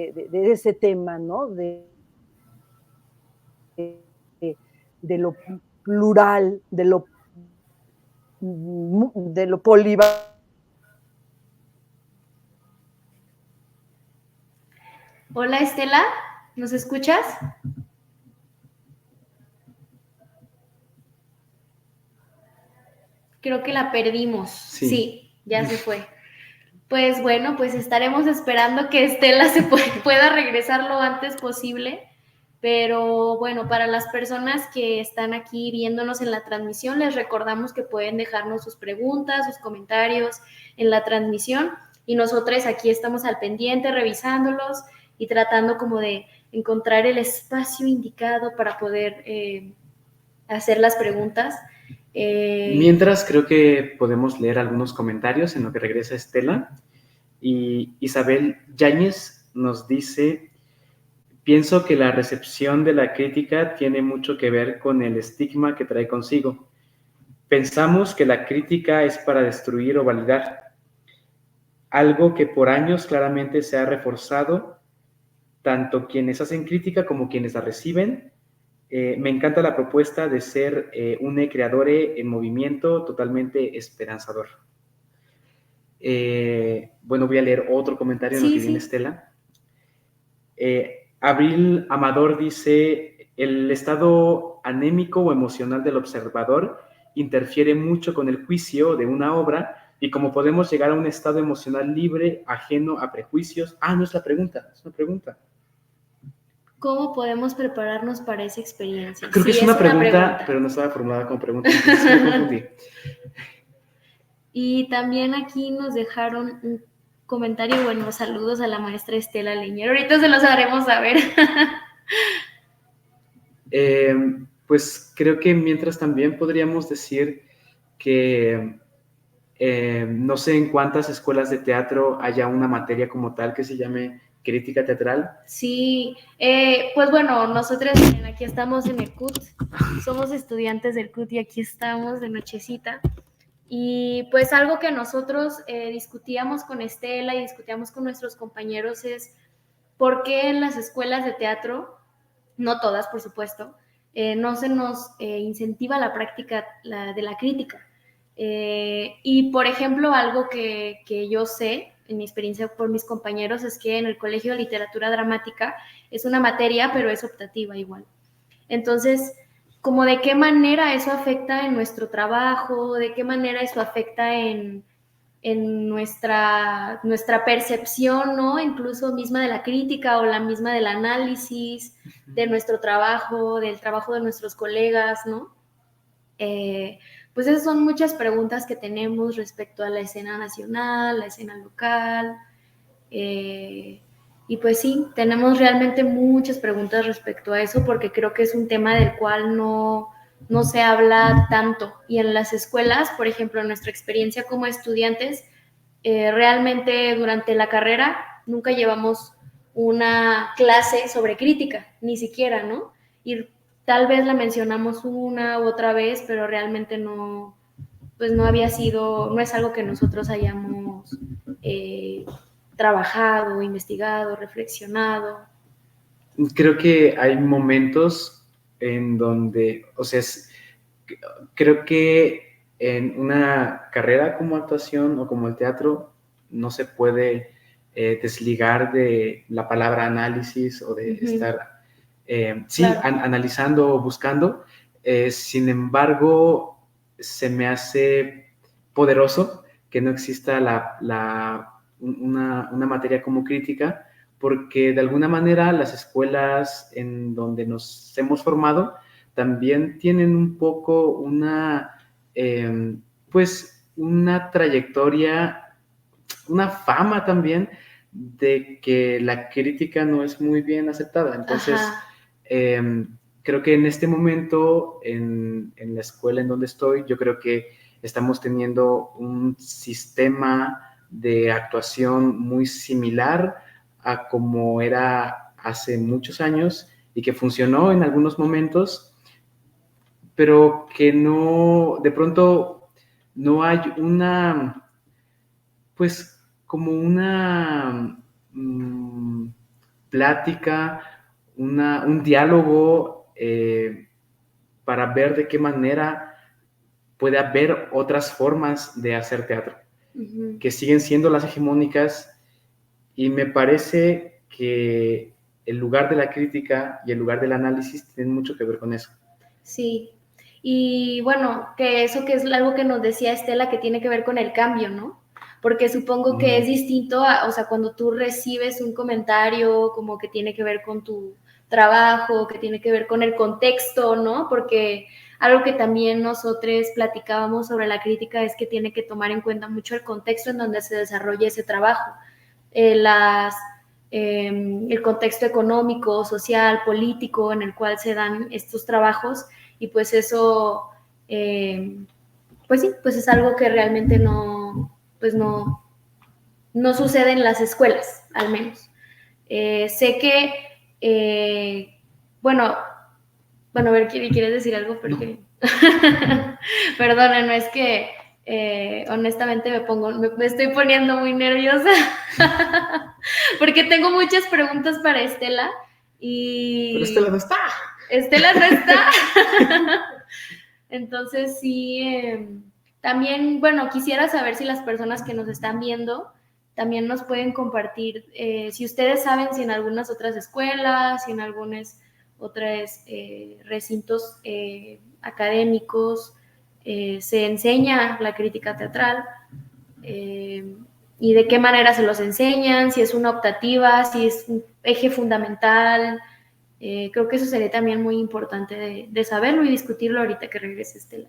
de ese tema, ¿no? De lo plural, de lo polivalente. Hola Estela, ¿nos escuchas? Creo que la perdimos. Sí. Sí, ya se fue. Pues bueno, pues estaremos esperando que Estela pueda regresar lo antes posible. Pero bueno, para las personas que están aquí viéndonos en la transmisión, les recordamos que pueden dejarnos sus preguntas, sus comentarios en la transmisión y nosotros aquí estamos al pendiente revisándolos y tratando como de encontrar el espacio indicado para poder hacer las preguntas. Mientras, creo que podemos leer algunos comentarios en lo que regresa Estela. Y Isabel Yáñez nos dice: pienso que la recepción de la crítica tiene mucho que ver con el estigma que trae consigo. Pensamos que la crítica es para destruir o validar, algo que por años claramente se ha reforzado, tanto quienes hacen crítica como quienes la reciben. Me encanta la propuesta de ser un creadore en movimiento, totalmente esperanzador. Bueno, voy a leer otro comentario en lo que viene Estela. Abril Amador dice: el estado anémico o emocional del observador interfiere mucho con el juicio de una obra, y cómo podemos llegar a un estado emocional libre, ajeno a prejuicios. No es la pregunta, es una pregunta. ¿Cómo podemos prepararnos para esa experiencia? Creo que es una pregunta, pero no estaba formulada como pregunta, entonces me confundí. Y también aquí nos dejaron un comentario, bueno, saludos a la maestra Estela Leñero. Ahorita se los haremos saber. Pues creo que mientras también podríamos decir que no sé en cuántas escuelas de teatro haya una materia como tal que se llame crítica teatral. Sí, pues bueno, nosotros aquí estamos en el CUT, somos estudiantes del CUT y aquí estamos de nochecita. Y pues algo que nosotros discutíamos con Estela y discutíamos con nuestros compañeros es por qué en las escuelas de teatro, no todas por supuesto, no se nos incentiva la práctica de la crítica. Y por ejemplo, algo que yo sé en mi experiencia por mis compañeros es que en el Colegio de Literatura Dramática es una materia, pero es optativa igual. Entonces, como de qué manera eso afecta en nuestro trabajo, de qué manera eso afecta en nuestra percepción, ¿no? Incluso misma de la crítica o la misma del análisis, de nuestro trabajo, del trabajo de nuestros colegas, ¿no? Pues esas son muchas preguntas que tenemos respecto a la escena nacional, la escena local, y pues sí, tenemos realmente muchas preguntas respecto a eso porque creo que es un tema del cual no se habla tanto. Y en las escuelas, por ejemplo, en nuestra experiencia como estudiantes, realmente durante la carrera nunca llevamos una clase sobre crítica, ni siquiera, ¿no? Y tal vez la mencionamos una u otra vez, pero realmente no, pues no había sido, no es algo que nosotros hayamos trabajado, investigado, reflexionado. Creo que hay momentos en donde, o sea, creo que en una carrera como actuación o como el teatro no se puede desligar de la palabra análisis o de estar, claro, analizando o buscando. Sin embargo, se me hace poderoso que no exista una materia como crítica, porque de alguna manera las escuelas en donde nos hemos formado también tienen un poco pues una trayectoria, una fama también de que la crítica no es muy bien aceptada. Entonces, creo que en este momento, en la escuela en donde estoy, yo creo que estamos teniendo un sistema de actuación muy similar a como era hace muchos años y que funcionó en algunos momentos, pero que no, de pronto no hay pues como una plática, un diálogo para ver de qué manera puede haber otras formas de hacer teatro, que siguen siendo las hegemónicas, y me parece que el lugar de la crítica y el lugar del análisis tienen mucho que ver con eso. Sí, y bueno, que eso que es algo que nos decía Estela, que tiene que ver con el cambio, ¿no? porque supongo que es distinto, o sea, cuando tú recibes un comentario como que tiene que ver con tu trabajo, que tiene que ver con el contexto, ¿no? Porque algo que también nosotros platicábamos sobre la crítica es que tiene que tomar en cuenta mucho el contexto en donde se desarrolla ese trabajo, el contexto económico, social, político en el cual se dan estos trabajos, y pues eso, pues sí, pues es algo que realmente pues no sucede en las escuelas, al menos. Sé que, bueno, a ver, ¿quieres decir algo? Porque... Perdona, no es que honestamente me estoy poniendo muy nerviosa porque tengo muchas preguntas para Estela y... Pero Estela no está. Estela no está. Entonces sí, también, bueno, quisiera saber si las personas que nos están viendo también nos pueden compartir, si ustedes saben si en algunas otras escuelas, si en algunos otros recintos académicos se enseña la crítica teatral, y de qué manera se los enseñan, si es una optativa, si es un eje fundamental. Creo que eso sería también muy importante de saberlo y discutirlo ahorita que regrese Estela.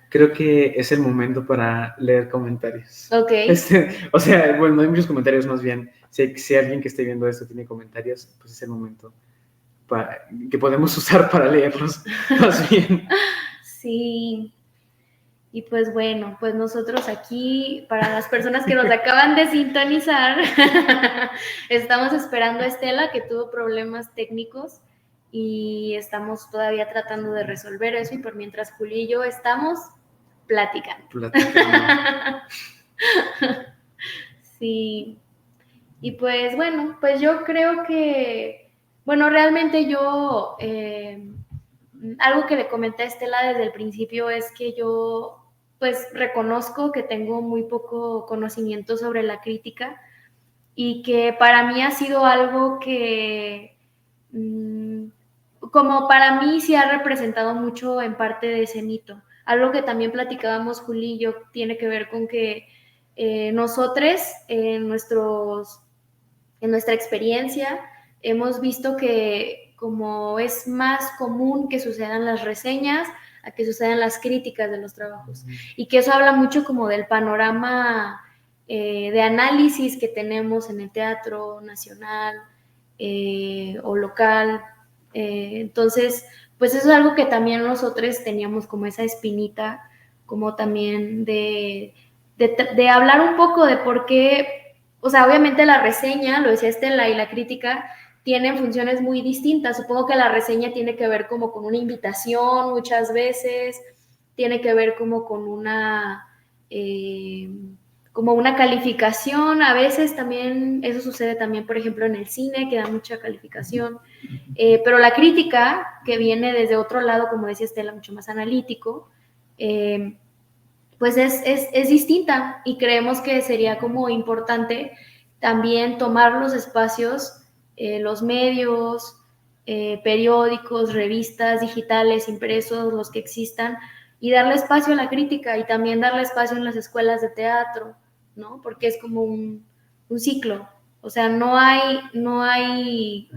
Creo que es el momento para leer comentarios. Ok. O sea, bueno, no hay muchos comentarios, más bien. Si alguien que esté viendo esto tiene comentarios, pues es el momento que podemos usar para leerlos, más bien. Sí. Y pues bueno, pues nosotros aquí, para las personas que nos acaban de sintonizar, estamos esperando a Estela, que tuvo problemas técnicos, y estamos todavía tratando de resolver eso, y por mientras Julio y yo estamos platicando. Sí. Y pues bueno, pues yo creo que, bueno, realmente yo, algo que le comenté a Estela desde el principio es que yo pues reconozco que tengo muy poco conocimiento sobre la crítica, y que para mí ha sido algo que como para mí sí ha representado mucho en parte de ese mito. Algo que también platicábamos Juli y yo tiene que ver con que nosotros en nuestra experiencia hemos visto que como es más común que sucedan las reseñas a que sucedan las críticas de los trabajos, y que eso habla mucho como del panorama de análisis que tenemos en el teatro nacional o local. Entonces, pues eso es algo que también nosotros teníamos como esa espinita, como también de hablar un poco de por qué, o sea, obviamente la reseña, lo decía Estela, y la crítica tienen funciones muy distintas. Supongo que la reseña tiene que ver como con una invitación muchas veces, tiene que ver como con como una calificación. A veces también, eso sucede también, por ejemplo, en el cine, que da mucha calificación. Pero la crítica, que viene desde otro lado, como decía Estela, mucho más analítico, pues es distinta, y creemos que sería como importante también tomar los espacios, los medios, periódicos, revistas digitales, impresos, los que existan, y darle espacio a la crítica, y también darle espacio en las escuelas de teatro, ¿no? Porque es como un ciclo. O sea, no hay,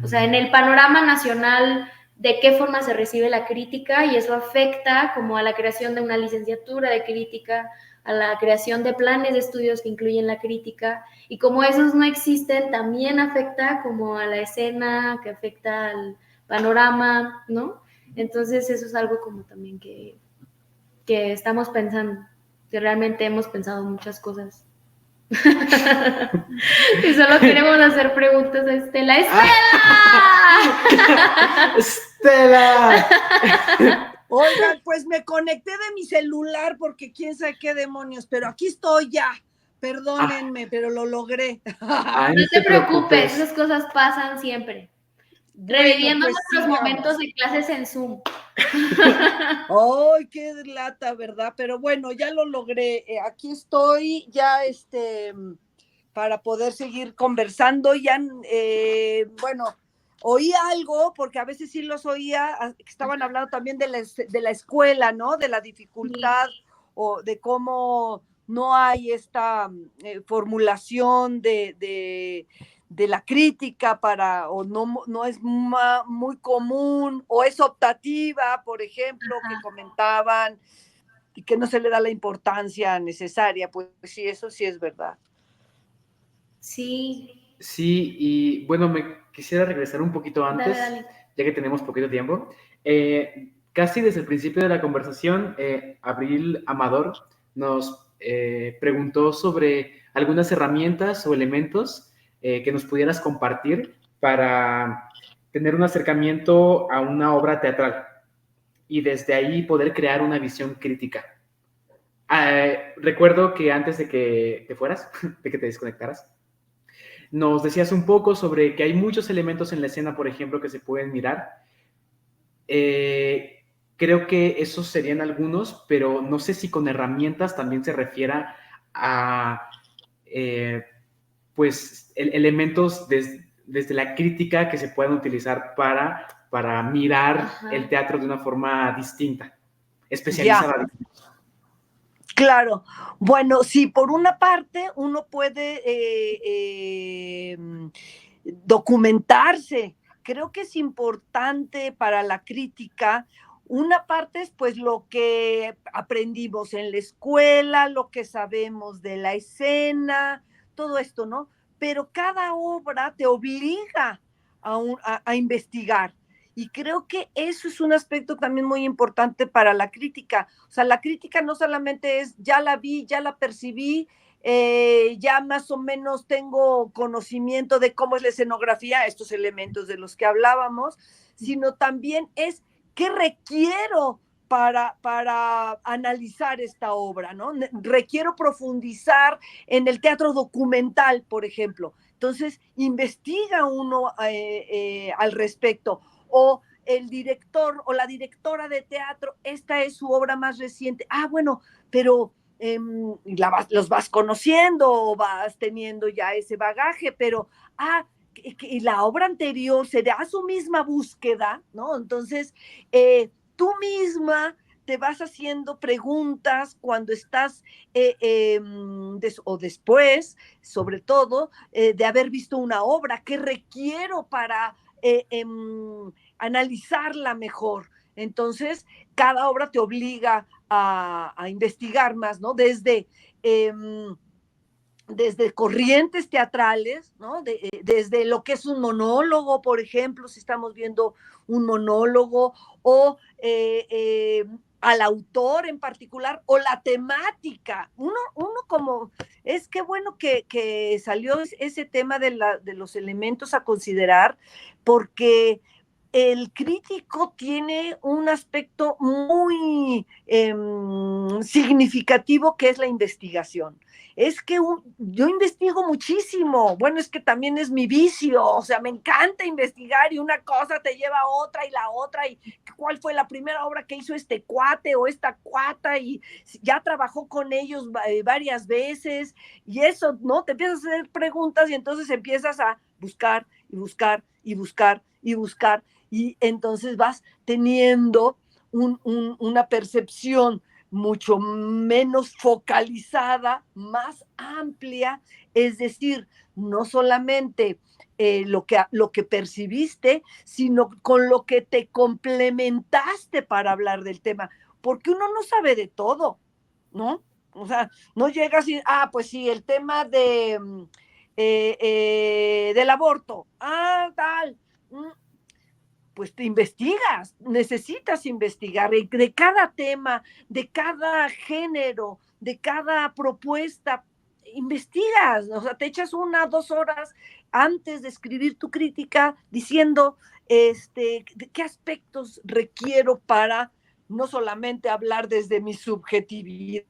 o sea, en el panorama nacional, de qué forma se recibe la crítica, y eso afecta como a la creación de una licenciatura de crítica, a la creación de planes de estudios que incluyen la crítica, y como esos no existen, también afecta como a la escena, que afecta al panorama, ¿no? Entonces eso es algo como también que estamos pensando, que realmente hemos pensado muchas cosas. Y solo queremos hacer preguntas a Estela. ¡Estela! ¡Estela! Oigan, pues me conecté de mi celular porque quién sabe qué demonios, pero aquí estoy ya. Perdónenme, pero lo logré. Ay, no te preocupes, esas cosas pasan siempre. Bueno, reviviendo pues nuestros momentos de clases en Zoom. ¡Ay, qué lata, verdad! Pero bueno, ya lo logré. Aquí estoy ya para poder seguir conversando. Ya, bueno, oí algo, porque a veces sí los oía, que estaban hablando también de la escuela, ¿no? De la dificultad, sí, o de cómo no hay esta formulación de la crítica o no es muy común, o es optativa, por ejemplo, que comentaban, y que no se le da la importancia necesaria. Pues sí, eso sí es verdad. Sí. Sí, y bueno, me quisiera regresar un poquito antes, Dale. ya que tenemos poquito tiempo. Casi desde el principio de la conversación, Abril Amador nos preguntó sobre algunas herramientas o elementos que nos pudieras compartir para tener un acercamiento a una obra teatral y desde ahí poder crear una visión crítica. Recuerdo que antes de que te fueras, de que te desconectaras, nos decías un poco sobre que hay muchos elementos en la escena, por ejemplo, que se pueden mirar. Creo que esos serían algunos, pero no sé si con herramientas también se refiera a pues elementos desde la crítica que se puedan utilizar para mirar el teatro de una forma distinta, especializada. Ya. Claro, bueno, sí, por una parte uno puede documentarse. Creo que es importante para la crítica. Una parte es pues lo que aprendimos en la escuela, lo que sabemos de la escena, todo esto, ¿no? Pero cada obra te obliga a investigar. Y creo que eso es un aspecto también muy importante para la crítica. O sea, la crítica no solamente es ya la vi, ya la percibí, ya más o menos tengo conocimiento de cómo es la escenografía, estos elementos de los que hablábamos, sino también es qué requiero para analizar esta obra, ¿no? Requiero profundizar en el teatro documental, por ejemplo. Entonces, investiga uno al respecto. O el director o la directora de teatro, esta es su obra más reciente. Bueno, pero los vas conociendo o vas teniendo ya ese bagaje, pero que la obra anterior se da su misma búsqueda, ¿no? Entonces, tú misma te vas haciendo preguntas cuando estás o después, sobre todo, de haber visto una obra. ¿Qué requiero para analizarla mejor? Entonces, cada obra te obliga a investigar más, ¿no? Desde corrientes teatrales, ¿no? Desde lo que es un monólogo, por ejemplo, si estamos viendo un monólogo, o al autor en particular, o la temática. Uno como, es que bueno que salió ese tema de los elementos a considerar, porque el crítico tiene un aspecto muy significativo, que es la investigación. Es que yo investigo muchísimo. Bueno, es que también es mi vicio. O sea, me encanta investigar, y una cosa te lleva a otra y la otra. Y cuál fue la primera obra que hizo este cuate o esta cuata, y ya trabajó con ellos varias veces. Y eso, ¿no? Te empiezas a hacer preguntas, y entonces empiezas a buscar y buscar y buscar y buscar. Y entonces vas teniendo una percepción mucho menos focalizada, más amplia, es decir, no solamente lo que percibiste, sino con lo que te complementaste para hablar del tema, porque uno no sabe de todo, ¿no? O sea, no llegas y, pues sí, el tema del aborto, tal, pues te investigas, necesitas investigar de cada tema, de cada género, de cada propuesta. Investigas, o sea, te echas 1 o 2 horas antes de escribir tu crítica diciendo qué aspectos requiero para no solamente hablar desde mi subjetividad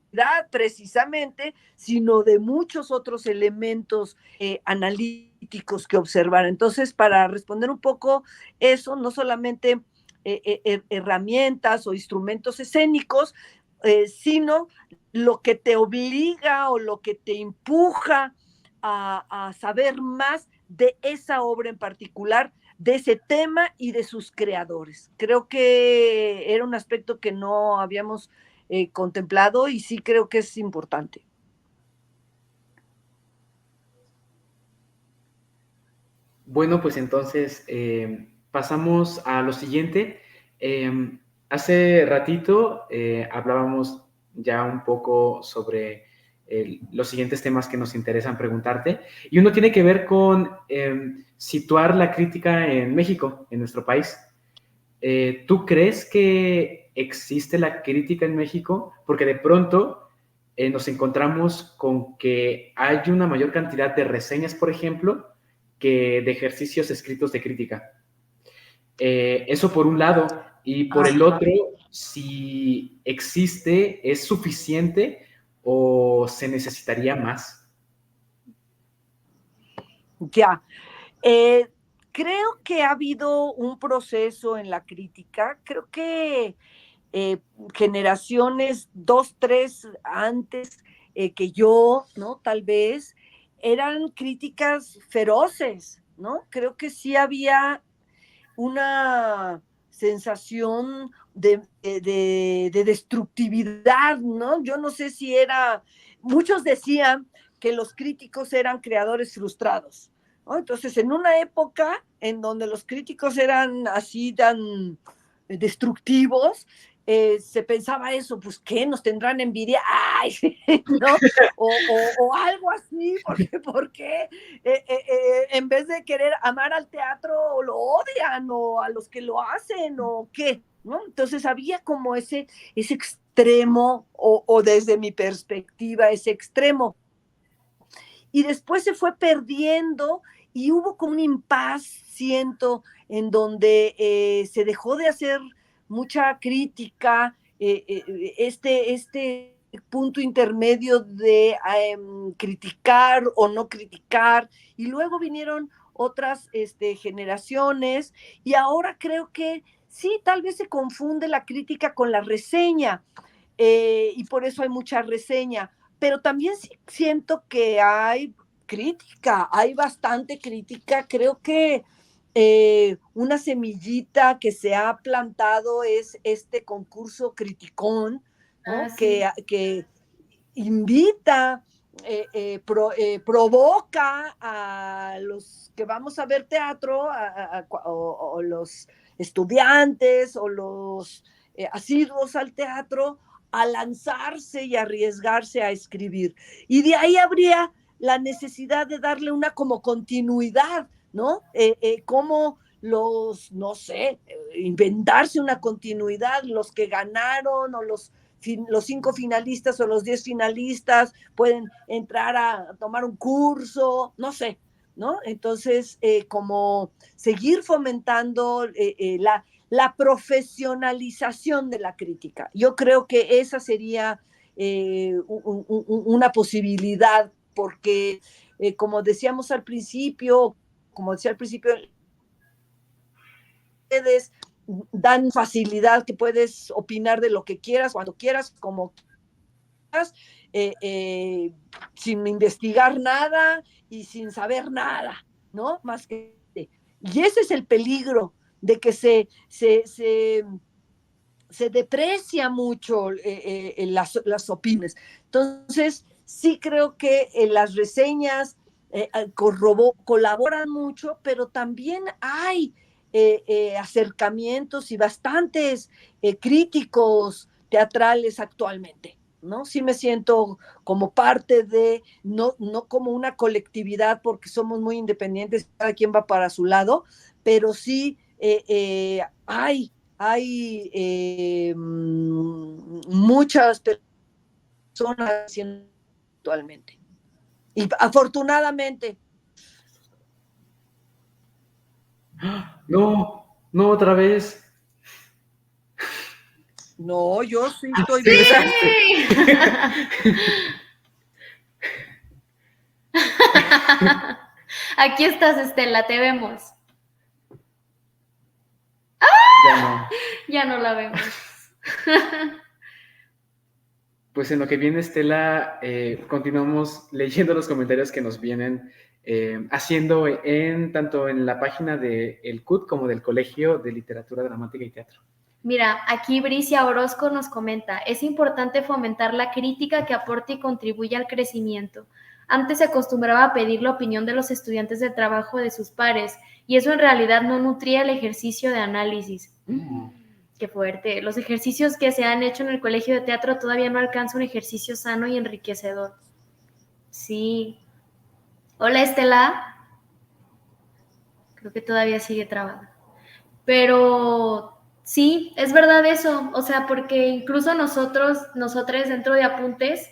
precisamente, sino de muchos otros elementos analíticos que observar. Entonces, para responder un poco eso, no solamente herramientas o instrumentos escénicos, sino lo que te obliga o lo que te empuja a saber más de esa obra en particular, de ese tema y de sus creadores. Creo que era un aspecto que no habíamos contemplado, y sí creo que es importante. Bueno, pues entonces pasamos a lo siguiente. Hace ratito hablábamos ya un poco sobre los siguientes temas que nos interesan preguntarte, y uno tiene que ver con situar la crítica en México, en nuestro país. ¿Tú crees que existe la crítica en México? Porque de pronto nos encontramos con que hay una mayor cantidad de reseñas, por ejemplo, que de ejercicios escritos de crítica. Eso por un lado. Y por el otro, si existe, ¿es suficiente o se necesitaría más? Ya. Creo que ha habido un proceso en la crítica. Creo que generaciones, 2, 3 antes que yo, ¿no? Tal vez, eran críticas feroces, ¿no? Creo que sí había una sensación de destructividad, ¿no? Yo no sé si era, muchos decían que los críticos eran creadores frustrados, ¿no? Entonces, en una época en donde los críticos eran así tan destructivos, se pensaba eso, pues, ¿qué? ¿Nos tendrán envidia? ¡Ay! ¿No? O algo así, porque en vez de querer amar al teatro, lo odian, o a los que lo hacen, o qué, ¿no? Entonces había como ese extremo, o desde mi perspectiva, ese extremo. Y después se fue perdiendo y hubo como un impas, siento, en donde se dejó de hacer mucha crítica, este punto intermedio de criticar o no criticar, y luego vinieron otras generaciones, y ahora creo que sí, tal vez se confunde la crítica con la reseña, y por eso hay mucha reseña, pero también sí siento que hay crítica, hay bastante crítica. Creo que una semillita que se ha plantado es este concurso Criticón, ¿no? Sí. Que invita, provoca a los que vamos a ver teatro, o los estudiantes, o los asiduos al teatro, a lanzarse y arriesgarse a escribir. Y de ahí habría la necesidad de darle una como continuidad, ¿no? Como los, no sé, inventarse una continuidad, los que ganaron, o los 5 finalistas o los 10 finalistas pueden entrar a tomar un curso, no sé, ¿no? Entonces, como seguir fomentando la profesionalización de la crítica. Yo creo que esa sería una posibilidad, porque como decíamos al principio, como decía al principio, ustedes dan facilidad, que puedes opinar de lo que quieras, cuando quieras, como quieras, sin investigar nada y sin saber nada, ¿no? Más que... Y ese es el peligro de que se deprecia mucho las opiniones. Entonces, sí creo que las reseñas colaboran mucho, pero también hay acercamientos y bastantes críticos teatrales actualmente, ¿no? Sí me siento como parte de, no como una colectividad, porque somos muy independientes, cada quien va para su lado, pero sí hay muchas personas haciendo actualmente. Y afortunadamente. No, no otra vez. No, yo sí estoy Sí, bien. Aquí estás, Estela, te vemos. ya no. Ya no la vemos. Pues en lo que viene, Estela, continuamos leyendo los comentarios que nos vienen haciendo tanto en la página del CUT como del Colegio de Literatura Dramática y Teatro. Mira, aquí Bricia Orozco nos comenta, es importante fomentar la crítica que aporte y contribuya al crecimiento. antes se acostumbraba a pedir la opinión de los estudiantes del trabajo de sus pares, y eso en realidad no nutría el ejercicio de análisis. Qué fuerte. Los ejercicios que se han hecho en el colegio de teatro todavía no alcanzan un ejercicio sano y enriquecedor. Sí. Hola, Estela. Creo que todavía sigue trabada. Pero sí, es verdad eso. O sea, porque incluso nosotros dentro de Apuntes,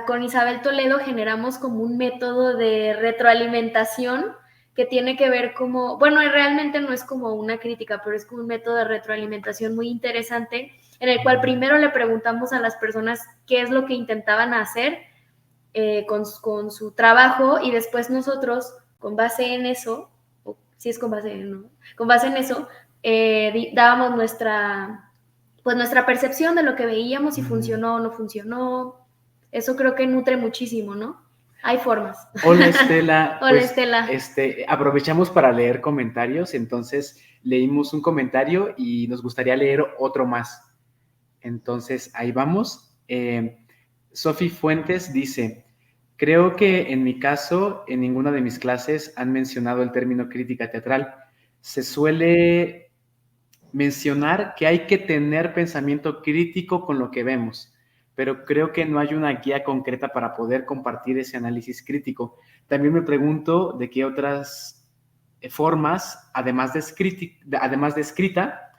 con Isabel Toledo generamos como un método de retroalimentación que tiene que ver como, bueno, realmente no es como una crítica, pero es como un método de retroalimentación muy interesante, en el cual primero le preguntamos a las personas qué es lo que intentaban hacer con su trabajo, y después nosotros, con base en eso, si es con base en, ¿no? Con base en eso, dábamos nuestra percepción de lo que veíamos, si funcionó o no funcionó. Eso creo que nutre muchísimo, ¿no? Hay formas. Hola, Estela. Hola, Pues, Estela. aprovechamos para leer comentarios, entonces leímos un comentario y nos gustaría leer otro más. Entonces, ahí vamos. Sofi Fuentes dice, creo que en mi caso, en ninguna de mis clases han mencionado el término crítica teatral. Se suele mencionar que hay que tener pensamiento crítico con lo que vemos, pero creo que no hay una guía concreta para poder compartir ese análisis crítico. También me pregunto de qué otras formas, además de escrita,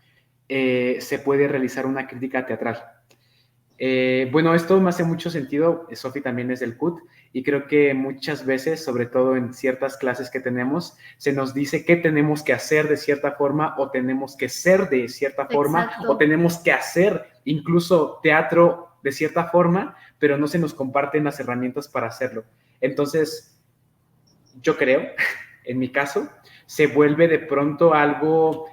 se puede realizar una crítica teatral. Bueno, esto me hace mucho sentido. Sofi también es del CUT y creo que muchas veces, sobre todo en ciertas clases que tenemos, se nos dice que tenemos que hacer de cierta forma o tenemos que ser de cierta forma. Exacto. O tenemos que hacer incluso teatro de cierta forma, pero no se nos comparten las herramientas para hacerlo. Entonces, yo creo, en mi caso, se vuelve de pronto algo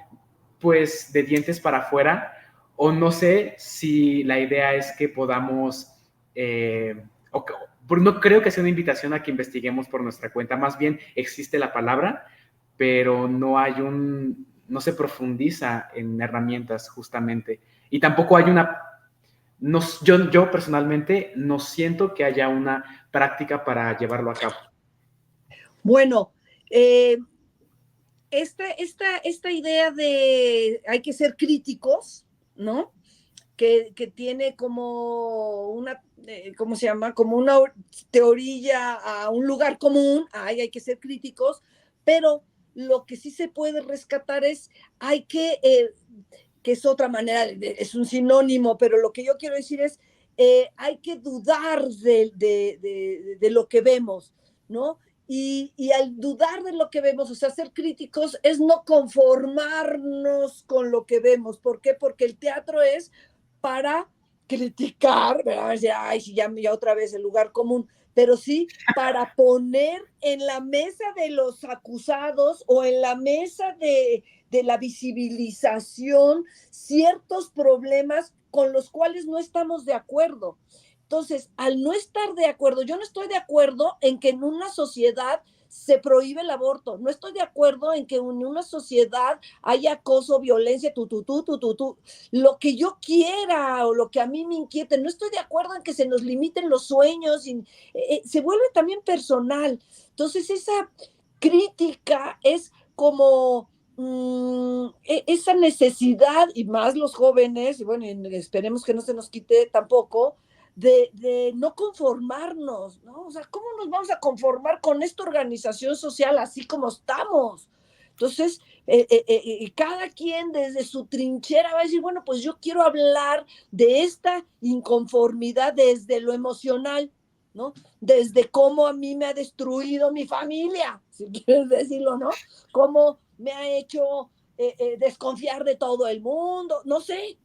pues de dientes para afuera, o no sé si la idea es que podamos, no creo que sea una invitación a que investiguemos por nuestra cuenta, más bien existe la palabra, pero no se profundiza en herramientas justamente, y tampoco hay yo personalmente no siento que haya una práctica para llevarlo a cabo. Bueno, esta idea de hay que ser críticos, ¿no? Que tiene como una, ¿cómo se llama? Como una teoría a un lugar común, hay que ser críticos, pero lo que sí se puede rescatar es, que es otra manera, es un sinónimo, pero lo que yo quiero decir es, hay que dudar de lo que vemos, ¿no? Y al dudar de lo que vemos, o sea, ser críticos es no conformarnos con lo que vemos. ¿Por qué? Porque el teatro es para criticar, ¿verdad? Ay, sí, ya otra vez el lugar común, pero sí para poner en la mesa de los acusados o en la mesa de la visibilización ciertos problemas con los cuales no estamos de acuerdo. Entonces, al no estar de acuerdo, yo no estoy de acuerdo en que en una sociedad se prohíbe el aborto. No estoy de acuerdo en que en una sociedad haya acoso, violencia, lo que yo quiera o lo que a mí me inquiete. No estoy de acuerdo en que se nos limiten los sueños. Se vuelve también personal. Entonces, esa crítica es como esa necesidad, y más los jóvenes, y bueno, esperemos que no se nos quite tampoco, de no conformarnos, ¿no? O sea, ¿cómo nos vamos a conformar con esta organización social así como estamos? Entonces, cada quien desde su trinchera va a decir, bueno, pues yo quiero hablar de esta inconformidad desde lo emocional, ¿no? Desde cómo a mí me ha destruido mi familia, si quieres decirlo, ¿no? Cómo me ha hecho desconfiar de todo el mundo, no sé,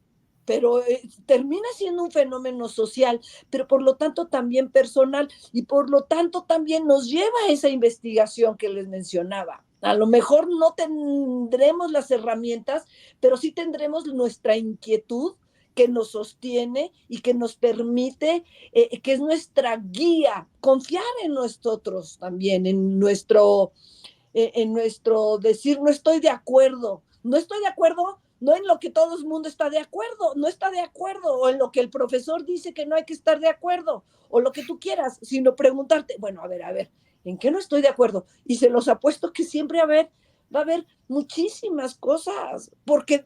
pero termina siendo un fenómeno social, pero por lo tanto también personal, y por lo tanto también nos lleva a esa investigación que les mencionaba. A lo mejor no tendremos las herramientas, pero sí tendremos nuestra inquietud que nos sostiene y que nos permite, que es nuestra guía, confiar en nosotros también, en nuestro decir no estoy de acuerdo no en lo que todo el mundo está de acuerdo, no está de acuerdo, o en lo que el profesor dice que no hay que estar de acuerdo, o lo que tú quieras, sino preguntarte, bueno, a ver, ¿en qué no estoy de acuerdo? Y se los apuesto que siempre va a haber muchísimas cosas, porque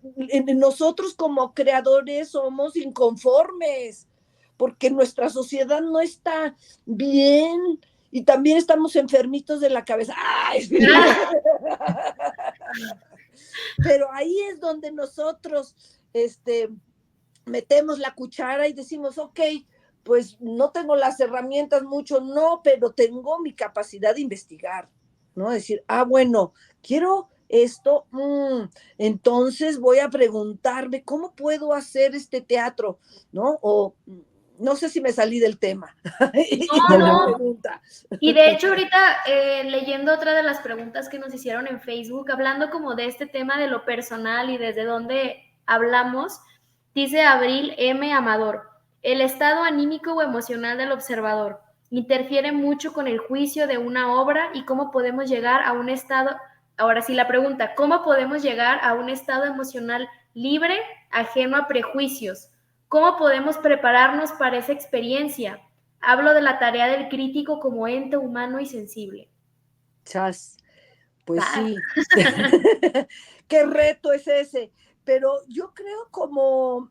nosotros como creadores somos inconformes, porque nuestra sociedad no está bien y también estamos enfermitos de la cabeza. ¡Ay! Pero ahí es donde nosotros metemos la cuchara y decimos, ok, pues no tengo las herramientas mucho, no, pero tengo mi capacidad de investigar, ¿no? Decir, bueno, quiero esto, entonces voy a preguntarme cómo puedo hacer este teatro, ¿no? O no sé si me salí del tema. No, no. Y de hecho ahorita leyendo otra de las preguntas que nos hicieron en Facebook, hablando como de este tema de lo personal y desde dónde hablamos, dice Abril M. Amador, el estado anímico o emocional del observador interfiere mucho con el juicio de una obra y cómo podemos llegar a un estado, ahora sí la pregunta, ¿cómo podemos llegar a un estado emocional libre, ajeno a prejuicios? ¿Cómo podemos prepararnos para esa experiencia? Hablo de la tarea del crítico como ente humano y sensible. Chas, pues sí. Qué reto es ese. Pero yo creo como,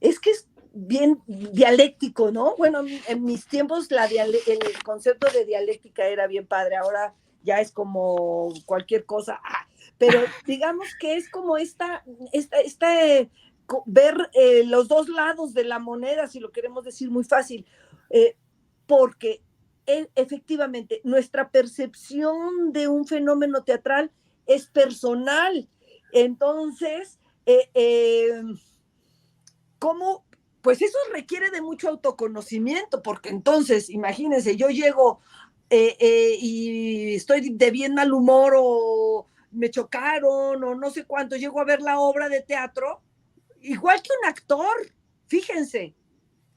es que es bien dialéctico, ¿no? Bueno, en mis tiempos el concepto de dialéctica era bien padre, ahora ya es como cualquier cosa. Pero digamos que es como ver los dos lados de la moneda, si lo queremos decir muy fácil, porque efectivamente nuestra percepción de un fenómeno teatral es personal. Entonces, ¿cómo? Pues eso requiere de mucho autoconocimiento, porque entonces, imagínense, yo llego y estoy de bien mal humor o me chocaron o no sé cuánto, llego a ver la obra de teatro, igual que un actor, fíjense,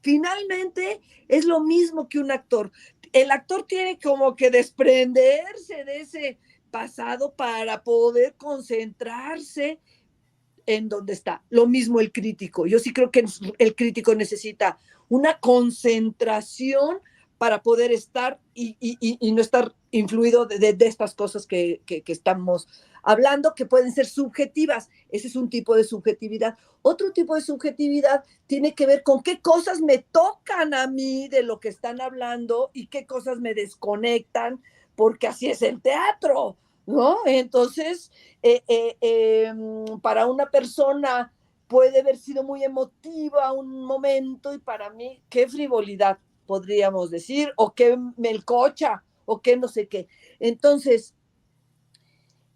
finalmente es lo mismo que un actor. El actor tiene como que desprenderse de ese pasado para poder concentrarse en donde está. Lo mismo el crítico. Yo sí creo que el crítico necesita una concentración para poder estar y no estar influido de estas cosas que estamos hablando, que pueden ser subjetivas. Ese es un tipo de subjetividad. Otro tipo de subjetividad tiene que ver con qué cosas me tocan a mí de lo que están hablando y qué cosas me desconectan, porque así es el teatro, ¿no? Entonces, para una persona puede haber sido muy emotiva un momento y para mí, qué frivolidad, podríamos decir, o qué melcocha, o qué no sé qué. Entonces,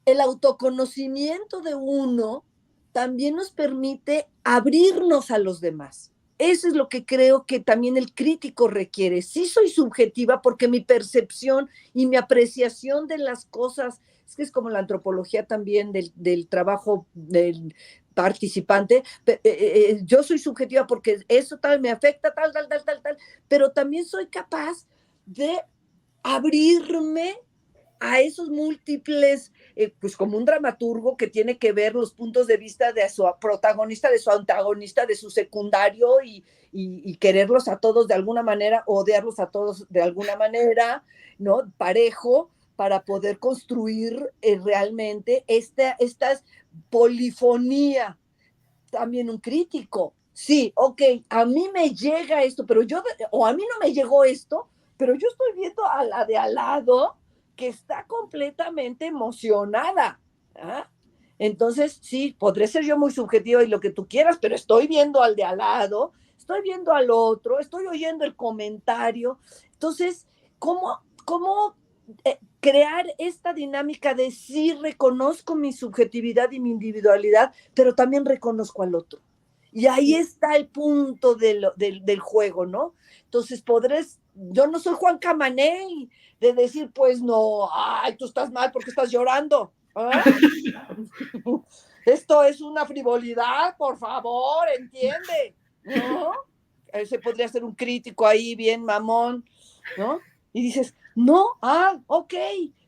el autoconocimiento de uno también nos permite abrirnos a los demás. Eso es lo que creo que también el crítico requiere. Sí soy subjetiva porque mi percepción y mi apreciación de las cosas, es que es como la antropología también del trabajo del participante, yo soy subjetiva porque eso tal me afecta, tal, pero también soy capaz de abrirme a esos múltiples, pues como un dramaturgo que tiene que ver los puntos de vista de su protagonista, de su antagonista, de su secundario y quererlos a todos de alguna manera, odiarlos a todos de alguna manera, ¿no? Parejo, para poder construir realmente esta polifonía. También un crítico. Sí, ok, a mí me llega esto, o a mí no me llegó esto, pero yo estoy viendo a la de al lado que está completamente emocionada. ¿Ah? Entonces, sí, podré ser yo muy subjetivo y lo que tú quieras, pero estoy viendo al de al lado, estoy viendo al otro, estoy oyendo el comentario. Entonces, ¿cómo crear esta dinámica de sí reconozco mi subjetividad y mi individualidad, pero también reconozco al otro? Y ahí está el punto del juego, ¿no? Entonces yo no soy Juan Camaney de decir, pues no, ay, tú estás mal porque estás llorando. ¿Ah? Esto es una frivolidad, por favor, entiende, ¿no? Ese podría ser un crítico ahí bien mamón, ¿no? Y dices, no, ok,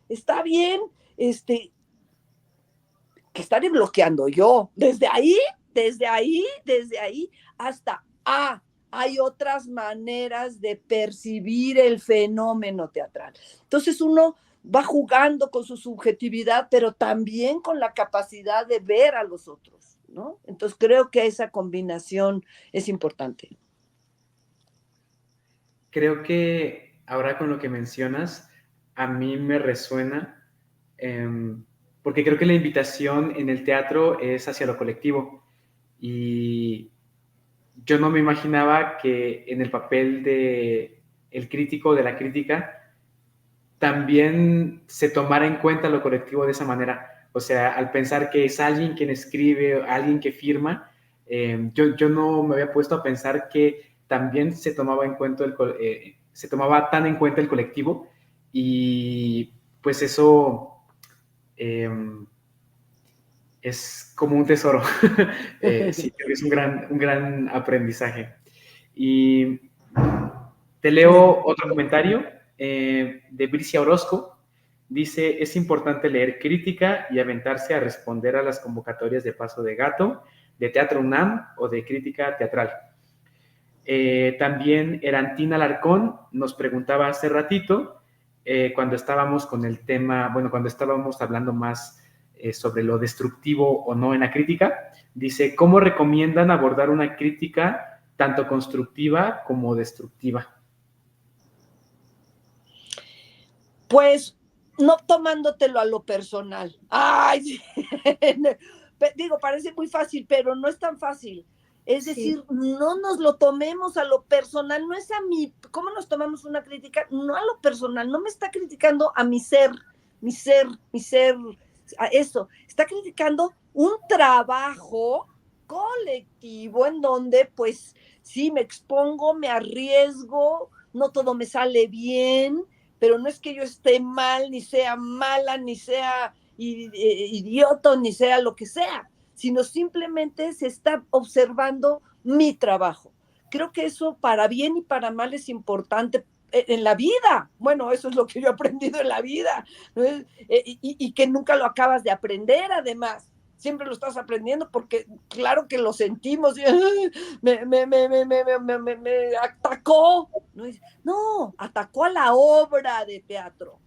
está bien, estaré bloqueando yo. Desde ahí hasta, hay otras maneras de percibir el fenómeno teatral. Entonces uno va jugando con su subjetividad, pero también con la capacidad de ver a los otros, ¿no? Entonces creo que esa combinación es importante. Creo que ahora con lo que mencionas, a mí me resuena, porque creo que la invitación en el teatro es hacia lo colectivo. Y yo no me imaginaba que en el papel de el crítico, de la crítica, también se tomara en cuenta lo colectivo de esa manera. O sea, al pensar que es alguien quien escribe, alguien que firma, yo no me había puesto a pensar que también se tomaba se tomaba tan en cuenta el colectivo, y pues eso es como un tesoro. Sí, creo que es un gran aprendizaje. Y te leo otro comentario de Bricia Orozco. Dice, es importante leer crítica y aventarse a responder a las convocatorias de Paso de Gato, de Teatro UNAM o de crítica teatral. También Erantina Alarcón nos preguntaba hace ratito, cuando estábamos con el tema, bueno, cuando estábamos hablando más sobre lo destructivo o no en la crítica, dice, ¿cómo recomiendan abordar una crítica tanto constructiva como destructiva? Pues no tomándotelo a lo personal. Ay, sí. Digo, parece muy fácil, pero no es tan fácil. Es decir, no nos lo tomemos a lo personal, no es a mí. ¿Cómo nos tomamos una crítica? No a lo personal, no me está criticando a mi ser, a eso. Está criticando un trabajo colectivo en donde, pues, sí, me expongo, me arriesgo, no todo me sale bien, pero no es que yo esté mal, ni sea mala, ni sea idiota, ni sea lo que sea, sino simplemente se está observando mi trabajo. Creo que eso para bien y para mal es importante en la vida. Bueno, eso es lo que yo he aprendido en la vida, ¿no? Y que nunca lo acabas de aprender, además. Siempre lo estás aprendiendo porque claro que lo sentimos. Me atacó. No, atacó a la obra de teatro.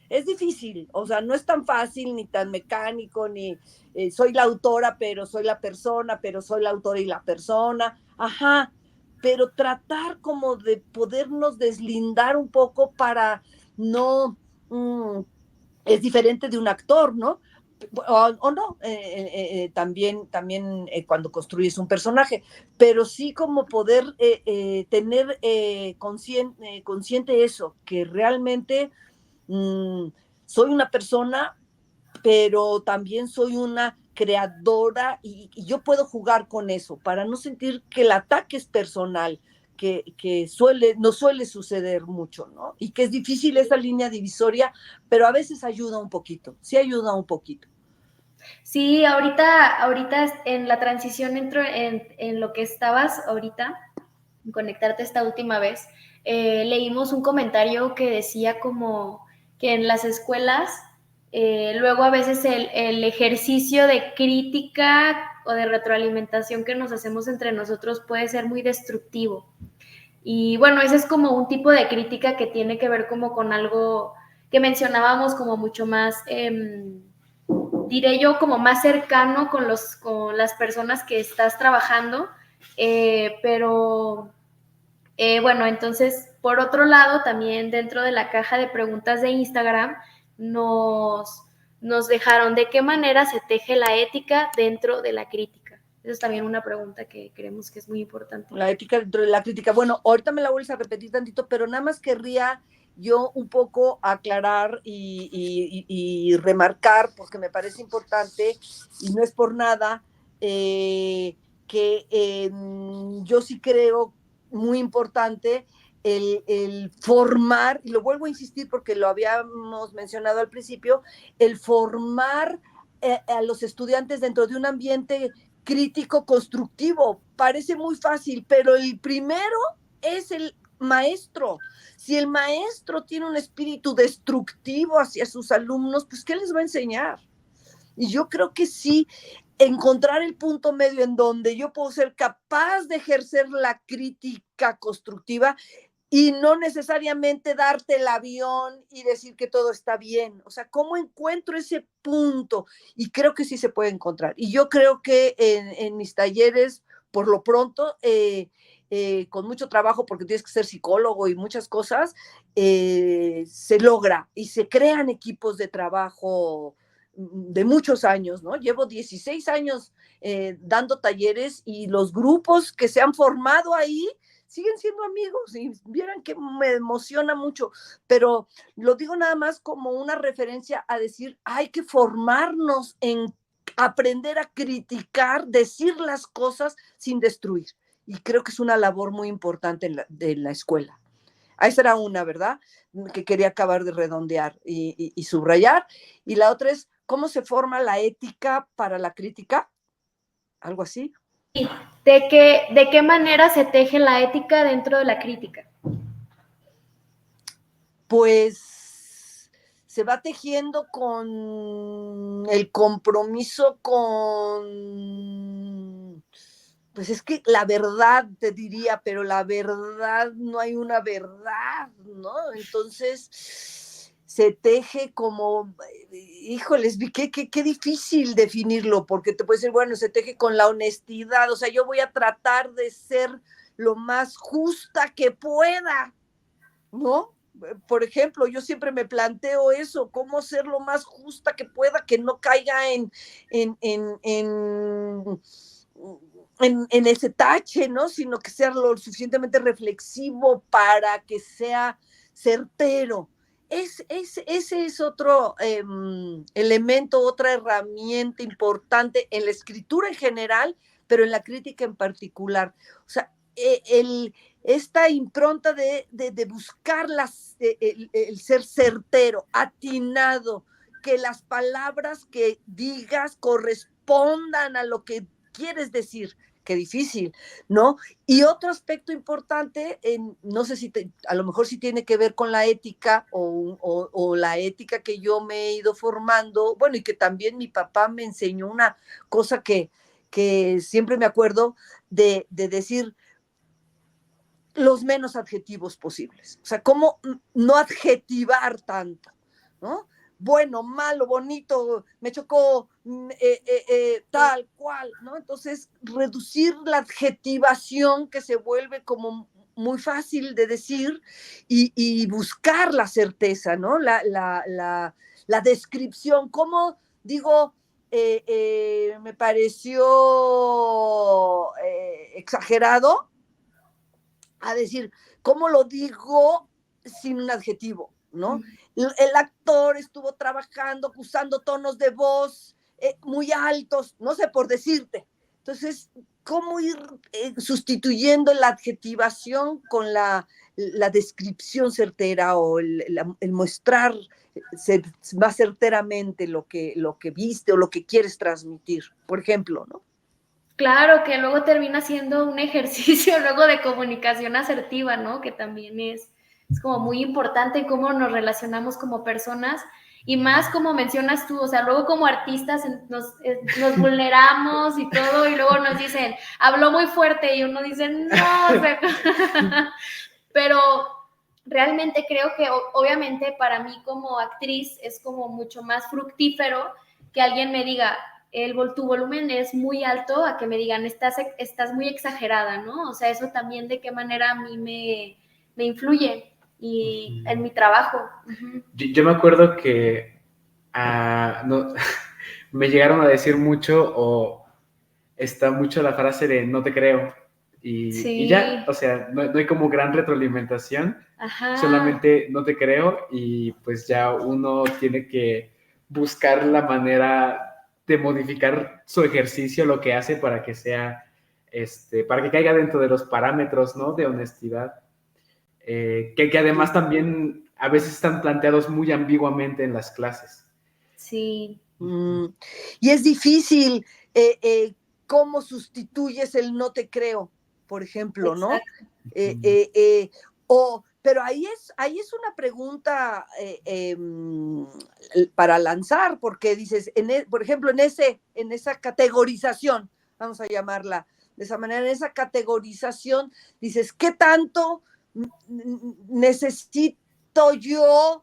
Es difícil, o sea, no es tan fácil ni tan mecánico, ni soy la autora, pero soy la persona, pero soy la autora y la persona. Ajá, pero tratar como de podernos deslindar un poco para no... es diferente de un actor, ¿no? O no, también cuando construyes un personaje, pero sí como poder tener consciente eso, que realmente soy una persona, pero también soy una creadora y yo puedo jugar con eso para no sentir que el ataque es personal, que no suele suceder mucho, ¿no? Y que es difícil esa línea divisoria, pero a veces ayuda un poquito, sí ayuda un poquito. Sí, ahorita en la transición entro en lo que estabas ahorita, en conectarte esta última vez, leímos un comentario que decía como que en las escuelas luego a veces el ejercicio de crítica o de retroalimentación que nos hacemos entre nosotros puede ser muy destructivo. Y bueno, ese es como un tipo de crítica que tiene que ver como con algo que mencionábamos como mucho más, diré yo, como más cercano con las personas que estás trabajando, pero bueno, entonces, por otro lado, también dentro de la caja de preguntas de Instagram nos dejaron de qué manera se teje la ética dentro de la crítica. Esa es también una pregunta que creemos que es muy importante. La ética dentro de la crítica. Bueno, ahorita me la vuelves a repetir tantito, pero nada más querría yo un poco aclarar y remarcar, porque me parece importante, y no es por nada, que yo sí creo muy importante el formar, y lo vuelvo a insistir porque lo habíamos mencionado al principio, el formar a los estudiantes dentro de un ambiente crítico constructivo. Parece muy fácil, pero el primero es el maestro. Si el maestro tiene un espíritu destructivo hacia sus alumnos, pues ¿qué les va a enseñar? Y yo creo que sí, encontrar el punto medio en donde yo puedo ser capaz de ejercer la crítica constructiva y no necesariamente darte el avión y decir que todo está bien. O sea, ¿cómo encuentro ese punto? Y creo que sí se puede encontrar. Y yo creo que en mis talleres, por lo pronto, con mucho trabajo, porque tienes que ser psicólogo y muchas cosas, se logra y se crean equipos de trabajo de muchos años, ¿no? Llevo 16 años dando talleres y los grupos que se han formado ahí siguen siendo amigos y vieran que me emociona mucho, pero lo digo nada más como una referencia a decir, hay que formarnos en aprender a criticar, decir las cosas sin destruir. Y creo que es una labor muy importante de la escuela. Esa era una, ¿verdad? Que quería acabar de redondear y subrayar. Y la otra es, ¿cómo se forma la ética para la crítica? Algo así. ¿De qué manera se teje la ética dentro de la crítica? Pues se va tejiendo con el compromiso con, pues es que la verdad te diría, pero la verdad no hay una verdad, ¿no? Entonces se teje como, híjoles, qué difícil definirlo, porque te puede decir, bueno, se teje con la honestidad, o sea, yo voy a tratar de ser lo más justa que pueda, ¿no? Por ejemplo, yo siempre me planteo eso, cómo ser lo más justa que pueda, que no caiga en, en, en, en ese tache, ¿no? Sino que sea lo suficientemente reflexivo para que sea certero. Ese es otro elemento, otra herramienta importante en la escritura en general, pero en la crítica en particular. O sea, esta impronta de buscar el ser certero, atinado, que las palabras que digas correspondan a lo que quieres decir. Qué difícil, ¿no? Y otro aspecto importante, no sé si a lo mejor sí tiene que ver con la ética o la ética que yo me he ido formando, bueno, y que también mi papá me enseñó una cosa que siempre me acuerdo de decir, los menos adjetivos posibles. O sea, cómo no adjetivar tanto, ¿no? Bueno, malo, bonito, me chocó, tal cual, ¿no? Entonces, reducir la adjetivación que se vuelve como muy fácil de decir y buscar la certeza, ¿no? La descripción, ¿cómo digo? Me pareció exagerado, a decir, ¿cómo lo digo sin un adjetivo? ¿No? El actor estuvo trabajando, usando tonos de voz muy altos, no sé, por decirte. Entonces, ¿cómo ir sustituyendo la adjetivación con la descripción certera o el mostrar más certeramente lo que viste o lo que quieres transmitir, por ejemplo, ¿no? Claro, que luego termina siendo un ejercicio luego de comunicación asertiva, ¿no? Que también es como muy importante cómo nos relacionamos como personas y más como mencionas tú, o sea, luego como artistas nos vulneramos y todo y luego nos dicen, habló muy fuerte y uno dice, no, o sea, pero realmente creo que obviamente para mí como actriz es como mucho más fructífero que alguien me diga, tu volumen es muy alto, a que me digan, estás muy exagerada, ¿no? O sea, eso también de qué manera a mí me influye y en mi trabajo. Yo me acuerdo que no, me llegaron a decir mucho o está mucho la frase de no te creo y ya, o sea, no hay como gran retroalimentación, solamente no te creo y pues ya uno tiene que buscar la manera de modificar su ejercicio, lo que hace para que sea, para que caiga dentro de los parámetros, ¿no? De honestidad, que además también a veces están planteados muy ambiguamente en las clases. Sí. Y es difícil cómo sustituyes el no te creo, por ejemplo, ¿no? O Pero ahí es una pregunta para lanzar, porque dices, por ejemplo, en esa categorización, vamos a llamarla de esa manera, en esa categorización, dices, ¿qué tanto necesito yo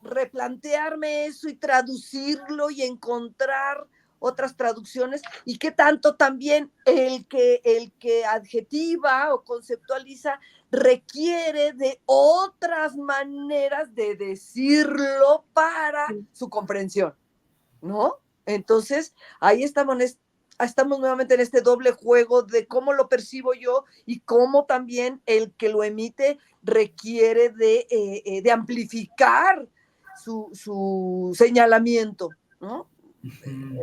replantearme eso y traducirlo y encontrar otras traducciones? ¿Y qué tanto también el que adjetiva o conceptualiza requiere de otras maneras de decirlo para su comprensión, ¿no? Entonces, ahí estamos nuevamente en este doble juego de cómo lo percibo yo y cómo también el que lo emite requiere de amplificar su señalamiento, ¿no?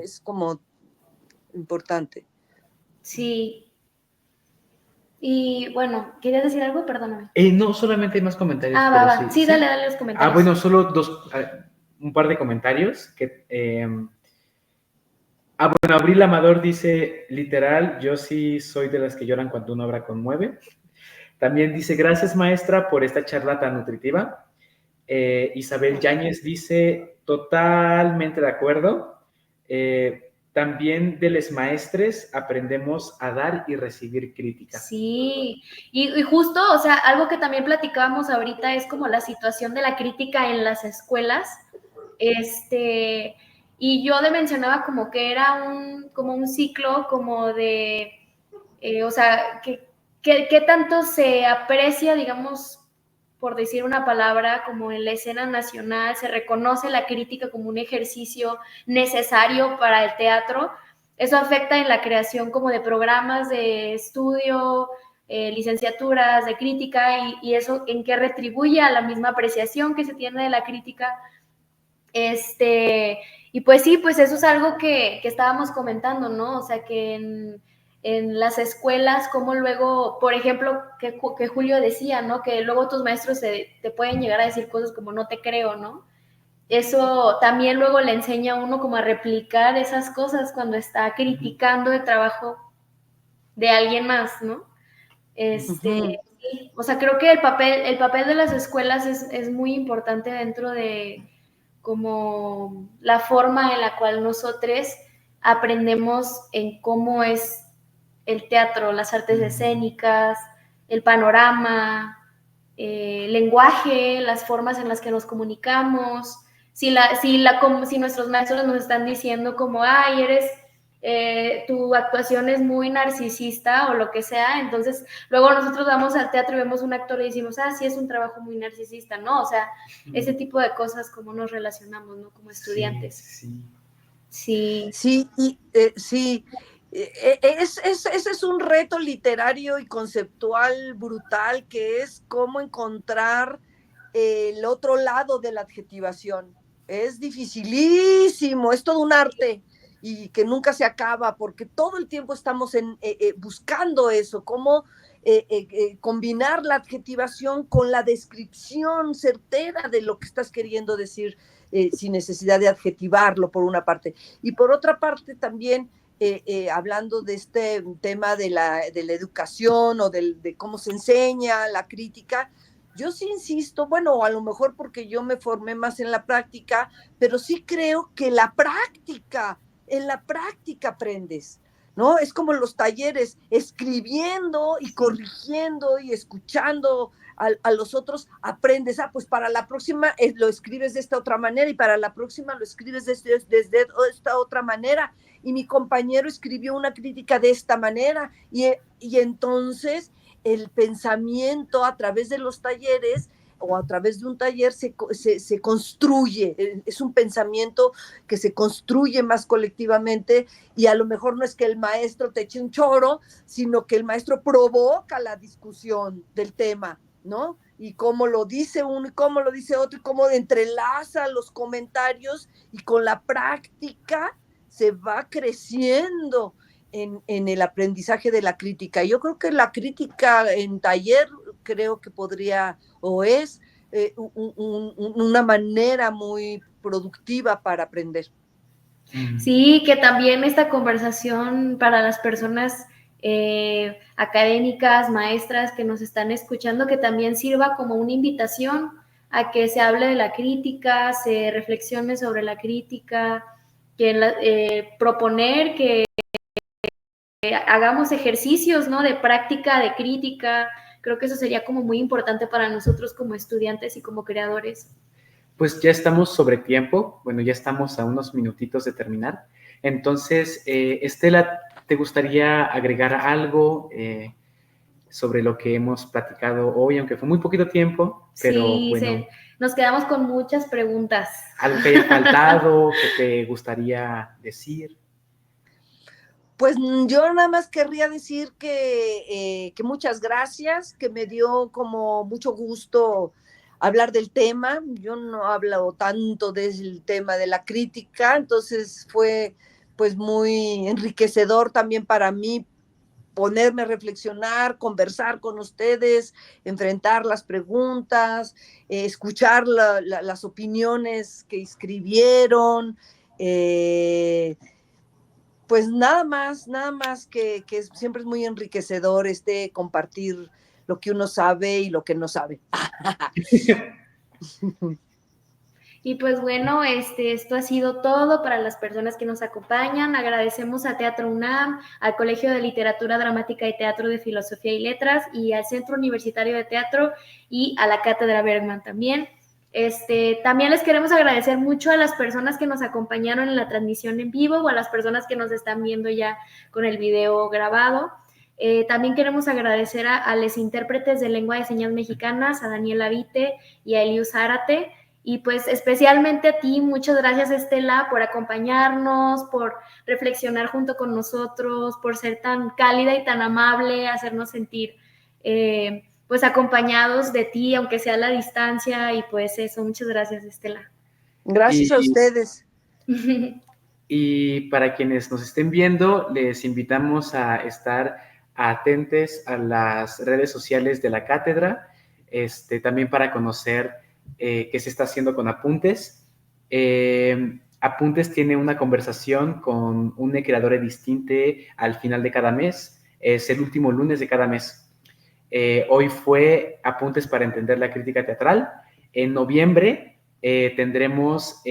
Es como importante. Sí. Y bueno, ¿querías decir algo? Perdóname. No, solamente hay más comentarios. Ah, pero va. Sí, dale los comentarios. Bueno, solo un par de comentarios. Bueno, Abril Amador dice, literal, yo sí soy de las que lloran cuando una obra conmueve. También dice, gracias maestra por esta charla tan nutritiva. Isabel Yáñez dice, totalmente de acuerdo. También de los maestres aprendemos a dar y recibir crítica. Sí, y justo, o sea, algo que también platicábamos ahorita es como la situación de la crítica en las escuelas. Y yo mencionaba como que era como un ciclo como de, o sea, que tanto se aprecia, digamos, por decir una palabra, como en la escena nacional, se reconoce la crítica como un ejercicio necesario para el teatro. Eso afecta en la creación como de programas de estudio, licenciaturas de crítica, y eso en que retribuye a la misma apreciación que se tiene de la crítica. Y pues sí, pues eso es algo que estábamos comentando, ¿no? O sea, que en las escuelas, como luego, por ejemplo, que Julio decía, ¿no? Que luego tus maestros te pueden llegar a decir cosas como no te creo, ¿no? Eso también luego le enseña a uno como a replicar esas cosas cuando está criticando el trabajo de alguien más, ¿no? Sí, o sea, creo que el papel de las escuelas es muy importante dentro de como la forma en la cual nosotros aprendemos en cómo es el teatro, las artes escénicas, el panorama, el lenguaje, las formas en las que nos comunicamos. Si nuestros maestros nos están diciendo como, ay, tu actuación es muy narcisista o lo que sea, entonces luego nosotros vamos al teatro y vemos un actor y decimos, sí, es un trabajo muy narcisista, ¿no? O sea, ese tipo de cosas, como nos relacionamos, ¿no? Como estudiantes. Sí. Ese es un reto literario y conceptual brutal, que es cómo encontrar el otro lado de la adjetivación. Es dificilísimo, es todo un arte y que nunca se acaba, porque todo el tiempo estamos buscando eso, cómo combinar la adjetivación con la descripción certera de lo que estás queriendo decir, sin necesidad de adjetivarlo, por una parte. Y por otra parte también, hablando de este tema de la educación o de cómo se enseña la crítica, yo sí insisto, bueno, a lo mejor porque yo me formé más en la práctica, pero sí creo que en la práctica aprendes, ¿no? Es como los talleres, escribiendo y corrigiendo y escuchando a los otros, aprendes. Pues para la próxima lo escribes de esta otra manera, y para la próxima lo escribes desde esta otra manera, y mi compañero escribió una crítica de esta manera, y entonces el pensamiento a través de los talleres o a través de un taller se construye, es un pensamiento que se construye más colectivamente, y a lo mejor no es que el maestro te eche un choro, sino que el maestro provoca la discusión del tema, ¿no? Y cómo lo dice uno y cómo lo dice otro, y cómo entrelaza los comentarios, y con la práctica se va creciendo en el aprendizaje de la crítica. Yo creo que la crítica en taller creo que podría o es una manera muy productiva para aprender. Sí, que también esta conversación para las personas académicas, maestras que nos están escuchando, que también sirva como una invitación a que se hable de la crítica, se reflexione sobre la crítica, que proponer que hagamos ejercicios, ¿no? De práctica, de crítica. Creo que eso sería como muy importante para nosotros como estudiantes y como creadores. Pues ya estamos sobre tiempo, bueno, ya estamos a unos minutitos de terminar. Entonces, Estela, ¿te gustaría agregar algo sobre lo que hemos platicado hoy, aunque fue muy poquito tiempo, pero Sí, bueno, nos quedamos con muchas preguntas. algo que haya faltado, que te gustaría decir? Pues yo nada más querría decir que muchas gracias, que me dio como mucho gusto hablar del tema. Yo no hablo tanto del tema de la crítica, entonces fue pues muy enriquecedor también para mí ponerme a reflexionar, conversar con ustedes, enfrentar las preguntas, escuchar las opiniones que escribieron. Pues nada más que siempre es muy enriquecedor compartir lo que uno sabe y lo que no sabe. Y pues bueno, esto ha sido todo para las personas que nos acompañan. Agradecemos a Teatro UNAM, al Colegio de Literatura Dramática y Teatro de Filosofía y Letras y al Centro Universitario de Teatro y a la Cátedra Bergman también. También les queremos agradecer mucho a las personas que nos acompañaron en la transmisión en vivo o a las personas que nos están viendo ya con el video grabado. También queremos agradecer a los intérpretes de lengua de señas mexicanas, a Daniela Vite y a Eliu Zárate. Y pues especialmente a ti, muchas gracias Estela por acompañarnos, por reflexionar junto con nosotros, por ser tan cálida y tan amable, hacernos sentir pues acompañados de ti, aunque sea a la distancia, y pues eso, muchas gracias Estela. Gracias a ustedes. Y para quienes nos estén viendo, les invitamos a estar atentos a las redes sociales de la cátedra, también para conocer qué se está haciendo con Apuntes. Apuntes tiene una conversación con un creador distinto al final de cada mes, es el último lunes de cada mes. Hoy fue Apuntes para entender la crítica teatral. En noviembre tendremos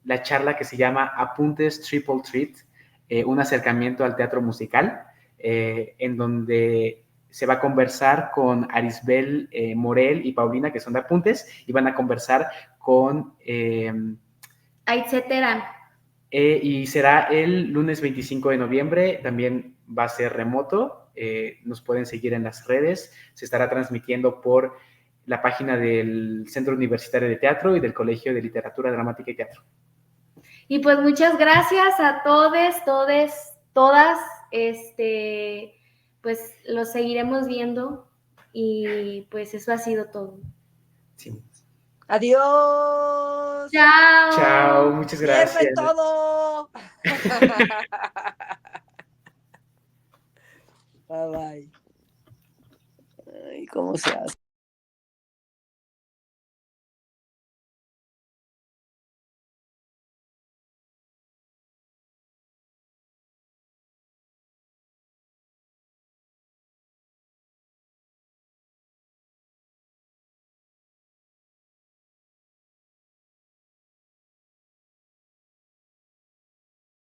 la charla que se llama Apuntes Triple Treat, un acercamiento al teatro musical, en donde se va a conversar con Arisbel Morel y Paulina, que son de Apuntes, y van a conversar con Aitze Terán. Y será el lunes 25 de noviembre, también va a ser remoto, nos pueden seguir en las redes, se estará transmitiendo por la página del Centro Universitario de Teatro y del Colegio de Literatura Dramática y Teatro. Y pues muchas gracias a todos, todas, pues los seguiremos viendo y pues eso ha sido todo. Sí. Adiós. Chao. Chao, muchas gracias. Cierren todo. Bye bye. Ay, ¿cómo se hace?